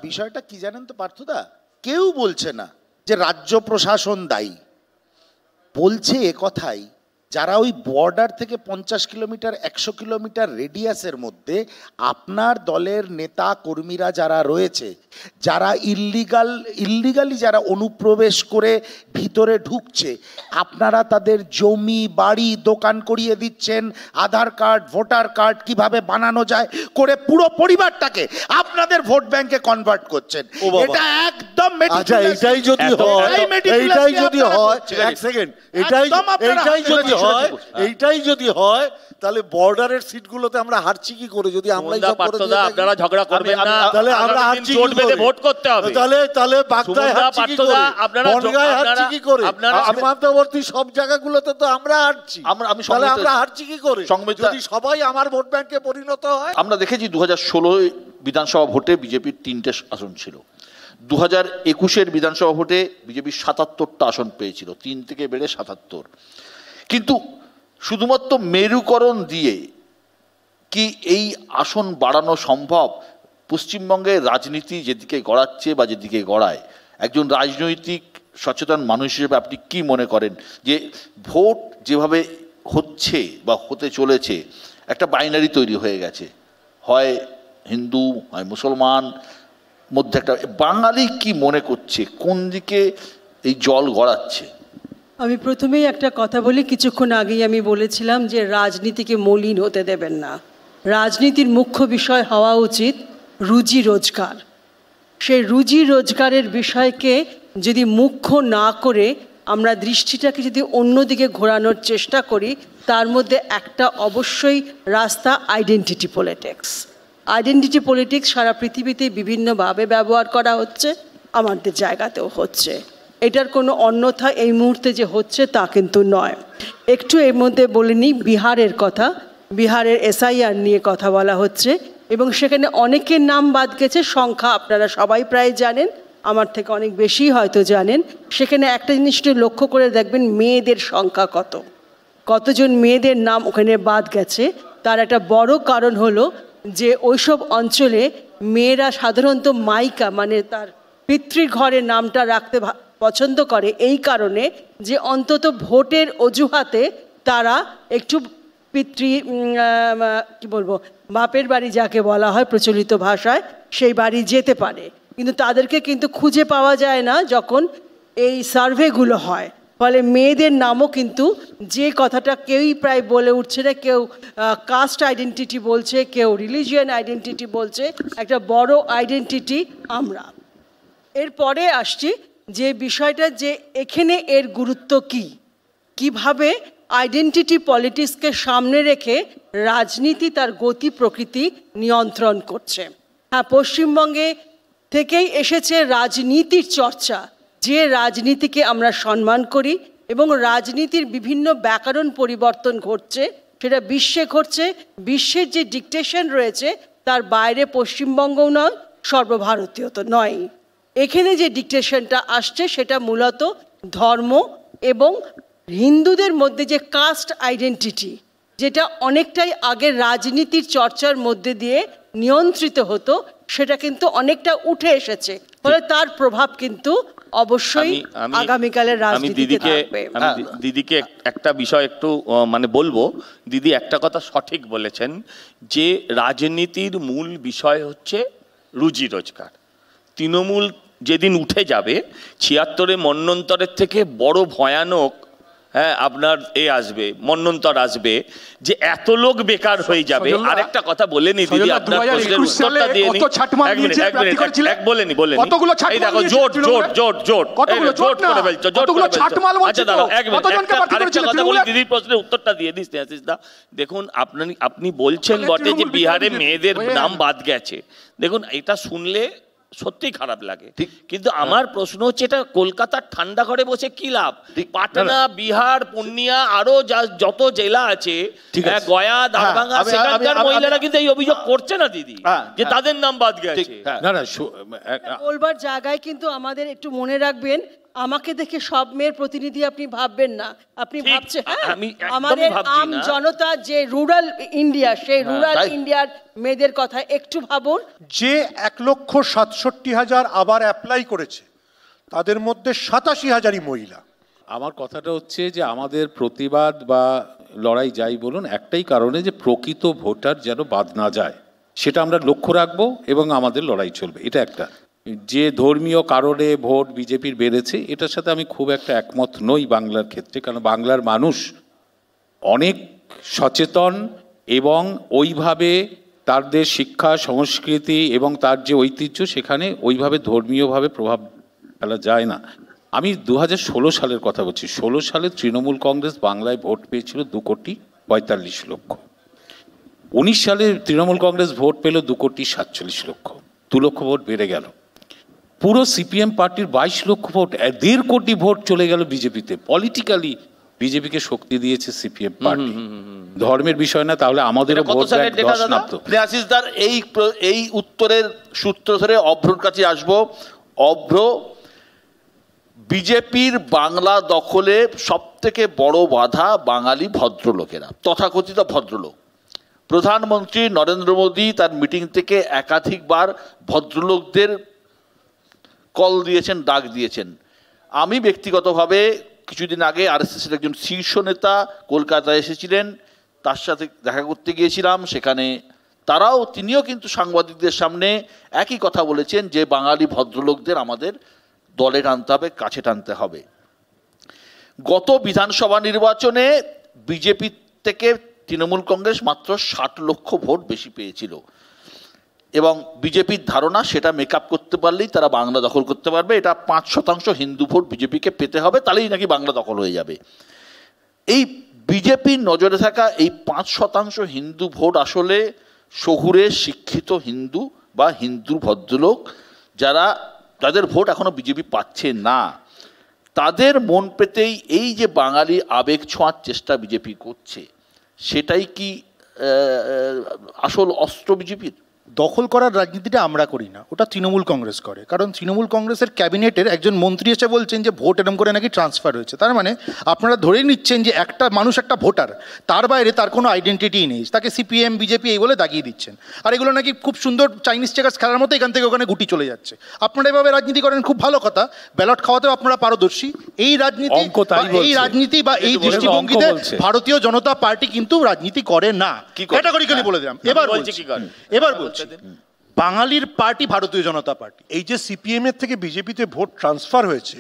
বিষয়টা কি জানেন তো পার্থদা, কেউ বলছে না যে রাজ্য প্রশাসন দায়ী, বলছে একথাই যারা ওই বর্ডার থেকে 50 কিলোমিটার 100 কিলোমিটার রেডিয়াসের মধ্যে আপনার দলের নেতা কর্মীরা যারা রয়েছে, যারা ইল্লিগালি যারা অনুপ্রবেশ করে ভিতরে ঢুকছে, আপনারা তাদের জমি বাড়ি দোকান করিয়ে দিচ্ছেন, আধার কার্ড ভোটার কার্ড কিভাবে বানানো যায় করে পুরো পরিবারটাকে আপনাদের ভোট ব্যাংকে কনভার্ট করছেন। এটা একদম এটাই যদি হয় এক সেকেন্ড, এইটাই যদি হয় তাহলে বর্ডারের সিটগুলোতে আমরা হারছি কি করে? যদি আমরা আপনারা ঝগড়া করবেন না, তাহলে আমরা হারছি কি করে? ভোট করতে হবে। তাহলে বাগদায় হারছি কি করে? বনগাঁয় হারছি কি করে? সীমান্তবর্তী সব জায়গাগুলোতে তো আমরা হারছি। তাহলে আমরা হারছি কি করে যদি সবাই আমার ভোট ব্যাংকে পরিণত হয়? আমরা দেখেছি 2016 বিধানসভা ভোটে বিজেপির 3টে আসন ছিল, 2021 বিধানসভা ভোটে বিজেপি 77টা আসন পেয়েছিল, 3 থেকে বেড়ে 77। কিন্তু শুধুমাত্র মেরুকরণ দিয়ে কি এই আসন বাড়ানো সম্ভব? পশ্চিমবঙ্গের রাজনীতি যেদিকে গড়াচ্ছে বা যেদিকে গড়ায়, একজন রাজনৈতিক সচেতন মানুষ হিসেবে আপনি কি মনে করেন যে ভোট যেভাবে হচ্ছে বা হতে চলেছে, একটা বাইনারি তৈরি হয়ে গেছে, হয় হিন্দু হয় মুসলমান মধ্যে একটা, বাঙালি কি মনে করছে কোন দিকে এই জল গড়াচ্ছে? আমি প্রথমেই একটা কথা বলি, কিছুক্ষণ আগেই আমি বলেছিলাম যে রাজনীতিকে মলিন হতে দেবেন না। রাজনীতির মুখ্য বিষয় হওয়া উচিত রুজি রোজগার। সেই রুজি রোজগারের বিষয়কে যদি মুখ্য না করে আমরা দৃষ্টিটাকে যদি অন্যদিকে ঘোরানোর চেষ্টা করি, তার মধ্যে একটা অবশ্যই রাস্তা আইডেন্টিটি পলিটিক্স। আইডেন্টিটি পলিটিক্স সারা পৃথিবীতে বিভিন্নভাবে ব্যবহার করা হচ্ছে, আমাদের জায়গাতেও হচ্ছে। এটার কোনো অন্যথা এই মুহূর্তে যে হচ্ছে তা কিন্তু নয়। একটু এর মধ্যে বলে নিই বিহারের কথা। বিহারের SIR নিয়ে কথা বলা হচ্ছে এবং সেখানে অনেকের নাম বাদ গেছে, সংখ্যা আপনারা সবাই প্রায় জানেন, আমার থেকে অনেক বেশি হয়তো জানেন। সেখানে একটা জিনিসটা লক্ষ্য করে দেখবেন, মেয়েদের সংখ্যা কতজন মেয়েদের নাম ওখানে বাদ গেছে। তার একটা বড় কারণ হলো যে ওইসব অঞ্চলে মেয়েরা সাধারণত মাইকা মানে তার পিতৃঘরের নামটা রাখতে পছন্দ করে, এই কারণে যে অন্তত ভোটের অজুহাতে তারা একটু কি বলবো, বাপের বাড়ি যাকে বলা হয় প্রচলিত ভাষায়, সেই বাড়ি যেতে পারে। কিন্তু তাদেরকে কিন্তু খুঁজে পাওয়া যায় না যখন এই সার্ভেগুলো হয়। ফলে মেয়েদের নামও কিন্তু যে কথাটা কেউই প্রায় বলে উঠছে না, কেউ কাস্ট আইডেন্টিটি বলছে, কেউ রিলিজিয়ান আইডেন্টিটি বলছে, একটা বড় আইডেন্টিটি আমরা। এরপরে আসছি যে বিষয়টা যে এখানে এর গুরুত্ব কি, কিভাবে আইডেন্টিটি পলিটিক্সকে সামনে রেখে রাজনীতি তার গতি প্রকৃতি নিয়ন্ত্রণ করছে। হ্যাঁ, পশ্চিমবঙ্গে থেকেই এসেছে রাজনীতির চর্চা, যে রাজনীতিকে আমরা সম্মান করি এবং রাজনীতির বিভিন্ন ব্যাকরণ পরিবর্তন ঘটছে, সেটা বিশ্বে ঘটছে। বিশ্বের যে ডিকটেশন রয়েছে তার বাইরে পশ্চিমবঙ্গও নয়, সর্বভারতীয় তো নয়। এখানে যে ডিকটেশনটা আসছে সেটা মূলত ধর্ম এবং হিন্দুদের মধ্যে যে কাস্ট আইডেন্টিটি, যেটা অনেকটাই আগের রাজনীতির চর্চার মধ্যে দিয়ে নিয়ন্ত্রিত হতো, সেটা কিন্তু অনেকটা উঠে এসেছে। ফলে তার প্রভাব কিন্তু অবশ্যই আগামীকালের রাজনীতিতে থাকবে। দিদিকে একটা বিষয় একটু মানে বলবো, দিদি একটা কথা সঠিক বলেছেন যে রাজনীতির মূল বিষয় হচ্ছে রুজি রোজগার। তৃণমূল যেদিন উঠে যাবে, 76-এ মন্বন্তরের থেকে বড় ভয়ানক হ্যাঁ আপনার আসবে, মন্বন্তর আসবে, যে এত লোক বেকার হয়ে যাবে। আরেকটা কথা বলে নি দিদি, আপনার প্রশ্নের উত্তরটা দিয়ে নি। এক বলে নি এই দেখো জোট জোট জোট জোট জোট করে ফেলছো, জোট করে ফেলছো। আচ্ছা দাঁড়াও এক মিনিট, আরেকটা কথা বলি, দিদির প্রশ্নের উত্তরটা দিয়ে দিস আশিস দা। দেখুন আপনি বলছেন বটে যে বিহারে মেয়েদের নাম বাদ গেছে। দেখুন এটা শুনলে সত্যি খারাপ লাগে, কিন্তু আমার প্রশ্ন হচ্ছে এটা কলকাতার ঠান্ডা ঘরে বসে কি লাভ? পাটনা, বিহার, পূর্ণিয়া, আরো যত জেলা আছে, গয়া, দারভাঙ্গা, সেখানকার মহিলারা কিন্তু এই অভিযোগ করছে না দিদি, যে তাদের নাম বাদ গেছে। না না, বলবার জায়গায় কিন্তু আমাদের একটু মনে রাখবেন, আমাকে দেখে সব মেয়ের প্রতিনিধি আপনি ভাববেন না। আপনি ভাবছেন আমাদের আম জনতা যে রুরাল ইন্ডিয়া, সেই রুরাল ইন্ডিয়ার মেয়েদের কথা একটু ভাবুন। যে 1,67,000 আবার অ্যাপ্লাই করেছে, তাদের মধ্যে 87,000ই মহিলা। আমার কথাটা হচ্ছে যে আমাদের প্রতিবাদ বা লড়াই যাই বলুন, একটাই কারণে যে প্রকৃত ভোটার যেন বাদ না যায়, সেটা আমরা লক্ষ্য রাখবো এবং আমাদের লড়াই চলবে। এটা একটা। যে ধর্মীয় কারণে ভোট বিজেপির বেড়েছে, এটার সাথে আমি খুব একটা একমত নই বাংলার ক্ষেত্রে, কারণ বাংলার মানুষ অনেক সচেতন এবং ওইভাবে তাদের শিক্ষা, সংস্কৃতি এবং তার যে ঐতিহ্য, সেখানে ওইভাবে ধর্মীয়ভাবে প্রভাব ফেলা যায় না। আমি 2016 সালের কথা বলছি। 16 সালে তৃণমূল কংগ্রেস বাংলায় ভোট পেয়েছিল 2,45,00,000। 19 সালে তৃণমূল কংগ্রেস ভোট পেল 2,47,00,000, 2 লক্ষ ভোট বেড়ে গেল। পুরো সিপিএম পার্টির 22 লক্ষ ভোট, 1.5 কোটি ভোট চলে গেল বিজেপিতে। পলিটিক্যালি বিজেপিকে শক্তি দিয়েছে সিপিএম পার্টি, ধর্মের বিষয় না। তাহলে আমাদেরও ভোট আশিসদার এই উত্তরের সূত্র ধরে অভ্রর কাছে আসবো। অভ্র, বিজেপির বাংলা দখলে সব থেকে বড় বাধা বাঙালি ভদ্রলোকেরা, তথাকথিত ভদ্রলোক। প্রধানমন্ত্রী নরেন্দ্র মোদী তার মিটিং থেকে একাধিকবার ভদ্রলোকদের কল দিয়েছেন, ডাক দিয়েছেন। আমি ব্যক্তিগতভাবে কিছুদিন আগে আরএসএসের একজন শীর্ষ নেতা কলকাতায় এসেছিলেন, তার সাথে দেখা করতে গিয়েছিলাম। সেখানে তিনিও কিন্তু সাংবাদিকদের সামনে একই কথা বলেছেন যে বাঙালি ভদ্রলোকদের আমাদের দলে টানতে হবে, কাছে টানতে হবে। গত বিধানসভা নির্বাচনে বিজেপি থেকে তৃণমূল কংগ্রেস মাত্র 60 লক্ষ ভোট বেশি পেয়েছিল, এবং বিজেপির ধারণা সেটা মেকআপ করতে পারলেই তারা বাংলা দখল করতে পারবে। এটা 5% হিন্দু ভোট বিজেপিকে পেতে হবে, তাহলেই নাকি বাংলা দখল হয়ে যাবে। এই বিজেপির নজরে থাকা এই 5% হিন্দু ভোট আসলে শহুরে শিক্ষিত হিন্দু বা হিন্দু ভদ্রলোক যাদের ভোট এখনো বিজেপি পাচ্ছে না, তাদের মন পেতেই এই যে বাঙালি আবেগ ছোঁয়ার চেষ্টা বিজেপি করছে, সেটাই কি আসল অস্ত্র বিজেপির? দখল করার রাজনীতিটা আমরা করি না, ওটা তৃণমূল কংগ্রেস করে। কারণ তৃণমূল কংগ্রেসের ক্যাবিনেটের একজন মন্ত্রী এসে বলছেন যে ভোট এরম করে নাকি ট্রান্সফার হয়েছে। তার মানে আপনারা ধরেই নিচ্ছেন যে একটা মানুষ একটা ভোটার, তার বাইরে তার কোনো আইডেন্টিটিই নেই, তাকে সিপিএম বিজেপি এই বলে দাগিয়ে দিচ্ছেন। আর এগুলো নাকি খুব সুন্দর চাইনিজ চেকার্স খেলার মতো এখান থেকে ওখানে গুটি চলে যাচ্ছে। আপনারা এভাবে রাজনীতি করেন, খুব ভালো কথা, ব্যালট খাওয়াতেও আপনারা পারদর্শী। এই রাজনীতি বা এই দৃষ্টিভঙ্গিতে ভারতীয় জনতা পার্টি কিন্তু রাজনীতি করে না, ক্যাটাগরিক্যালি বলে দিলাম। এবার বলছি বাঙালির পার্টি ভারতীয় জনতা পার্টি। এই যে সিপিএম এর থেকে বিজেপিতে ভোট ট্রান্সফার হয়েছে,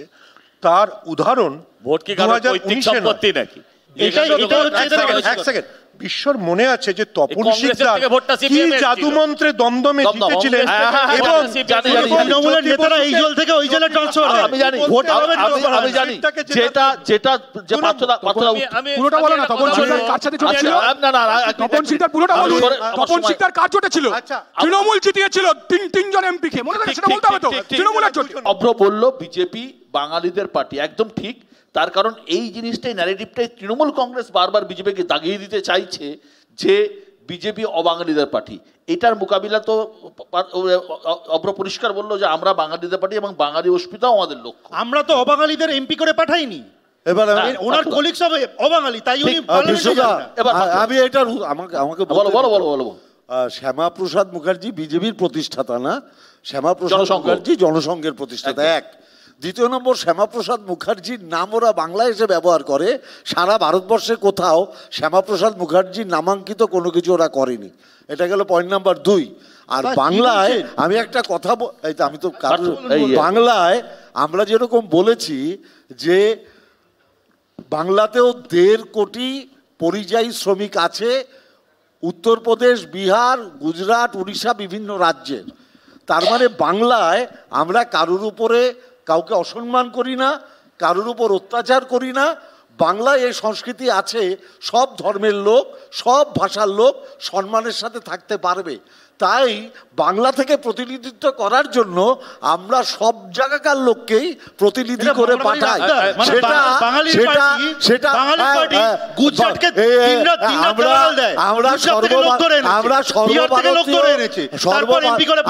তার উদাহরণ ভোট কি পৈতৃক সম্পত্তি নাকি? এক সেকেন্ড, বিশ্বর মনে আছে যে তপন শিকদার কি জাদুমন্ত্রে দমদমে জিতেছিলেন এবং তৃণমূলের নেতারা এই জেল থেকে ওই জেলে ট্রান্সফার হয়। আমি জানি যেটা যে পুরোটা বলো না। তপন শিকদার কার সাথে জড়িয়েছিল? তপন শিকদার পুরোটা বলুন। তপন শিকদার কার জোটে ছিল? তৃণমূল জিতিয়েছিল তিনজন এমপি কে, মনে থাকে? সেটা বলতে হবে তো। তৃণমূলের জোট। অভ্র বলল বিজেপি বাঙালিদের পার্টি, একদম ঠিক। তার কারণ এই জিনিসটাই, ন্যারেটিভটাই তৃণমূল কংগ্রেস বারবার বিজেপিকে দাগিয়ে দিতে চাইছে যে বিজেপি অবাঙালিদের পার্টি। এটার মোকাবিলা তো অভ্র পরিষ্কার বললো যে আমরা বাঙালিদের পার্টি এবং বাঙালি অস্মিতাও আমাদের লক্ষ্য। আমরা তো অবাঙালিদের এমপি করে পাঠাইনি, এবার ওনার কলিগস হবে অবাঙালি, তাই উনি আমি এটা আমাকে বলো। শ্যামাপ্রসাদ মুখার্জি বিজেপির প্রতিষ্ঠাতা না, শ্যামাপ্রসাদ মুখার্জি জনসংঘের প্রতিষ্ঠাতা। এক। দ্বিতীয় নম্বর, শ্যামাপ্রসাদ মুখার্জির নাম ওরা বাংলায় এসে ব্যবহার করে, সারা ভারতবর্ষে কোথাও শ্যামাপ্রসাদ মুখার্জির নামাঙ্কিত কোনো কিছু ওরা করেনি। এটা গেল পয়েন্ট নাম্বার 2। আর বাংলায় আমি একটা কথা আমি তো বাংলায় আমরা যেরকম বলেছি যে বাংলাতেও 1.5 কোটি পরিযায়ী শ্রমিক আছে, উত্তরপ্রদেশ, বিহার, গুজরাট, উড়িষ্যা, বিভিন্ন রাজ্যের। তার মানে বাংলায় আমরা কারোর উপরে কাউকে অসম্মান করি না, কারোর উপর অত্যাচার করি না। বাংলায় এই সংস্কৃতি আছে, সব ধর্মের লোক, সব ভাষার লোক সম্মানের সাথে থাকতে পারবে। তাই বাংলা থেকে প্রতিনিধিত্ব করার জন্য আমরা সব জায়গাকার লোককেই প্রতিনিধি করে পাঠাই।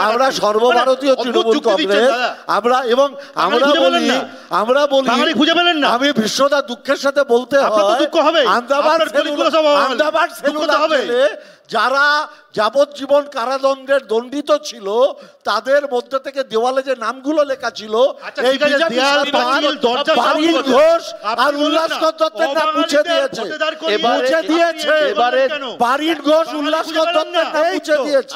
আমরা সর্বভারতীয় তৃণমূল কংগ্রেস আমরা বলি, আমি ভীষণ দুঃখের সাথে বলতে হয়, আন্দামান যারা যাবজ্জীবন কারাদণ্ডের দণ্ডিত ছিল তাদের মধ্যে থেকে দেওয়ালে যে নামগুলো লেখা ছিল, এই বারিন ঘোষ আর উল্লাসকর দত্তের নাম মুছে দিয়েছে। বারিন ঘোষ, উল্লাসকর দত্তের নাম মুছে দিয়েছে।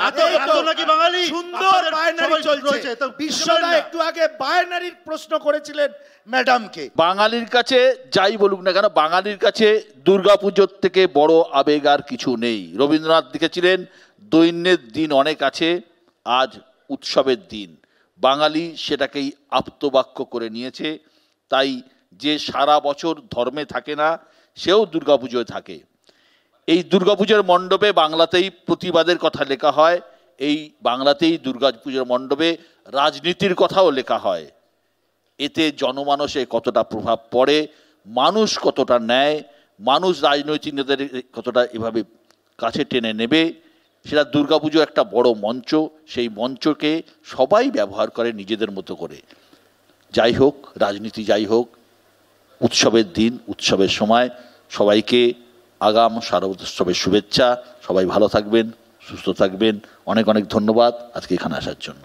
সুন্দর বায়নারি চলছে। বিশ্বদা একটু আগে বায়নারির প্রশ্ন করেছিলেন ম্যাডামকে। বাঙালির কাছে যাই বলুক না কেন, বাঙালির কাছে দুর্গাপুজোর থেকে বড় আবেগ আর কিছু নেই। রবীন্দ্রনাথ লিখেছিলেন, দৈন্যের দিন অনেক আছে, আজ উৎসবের দিন। বাঙালি সেটাকেই আপ্তবাক্য করে নিয়েছে। তাই যে সারা বছর ধর্মে থাকে না, সেও দুর্গাপুজোয় থাকে। এই দুর্গাপুজোর মণ্ডপে বাংলাতেই প্রতিবাদের কথা লেখা হয়, এই বাংলাতেই দুর্গাপুজোর মণ্ডপে রাজনীতির কথাও লেখা হয়। এতে জনমানসে কতটা প্রভাব পড়ে, মানুষ কতটা নেয়, মানুষ রাজনৈতিক নেতাদের কতটা এভাবে কাছে টেনে নেবে, সেটা দুর্গাপুজো একটা বড় মঞ্চ। সেই মঞ্চকে সবাই ব্যবহার করে নিজেদের মতো করে। যাই হোক, রাজনীতি যাই হোক, উৎসবের দিন, উৎসবের সময় সবাইকে আগাম শারদোৎসবের শুভেচ্ছা। সবাই ভালো থাকবেন, সুস্থ থাকবেন। অনেক অনেক ধন্যবাদ আজকে এখানে আসার জন্য।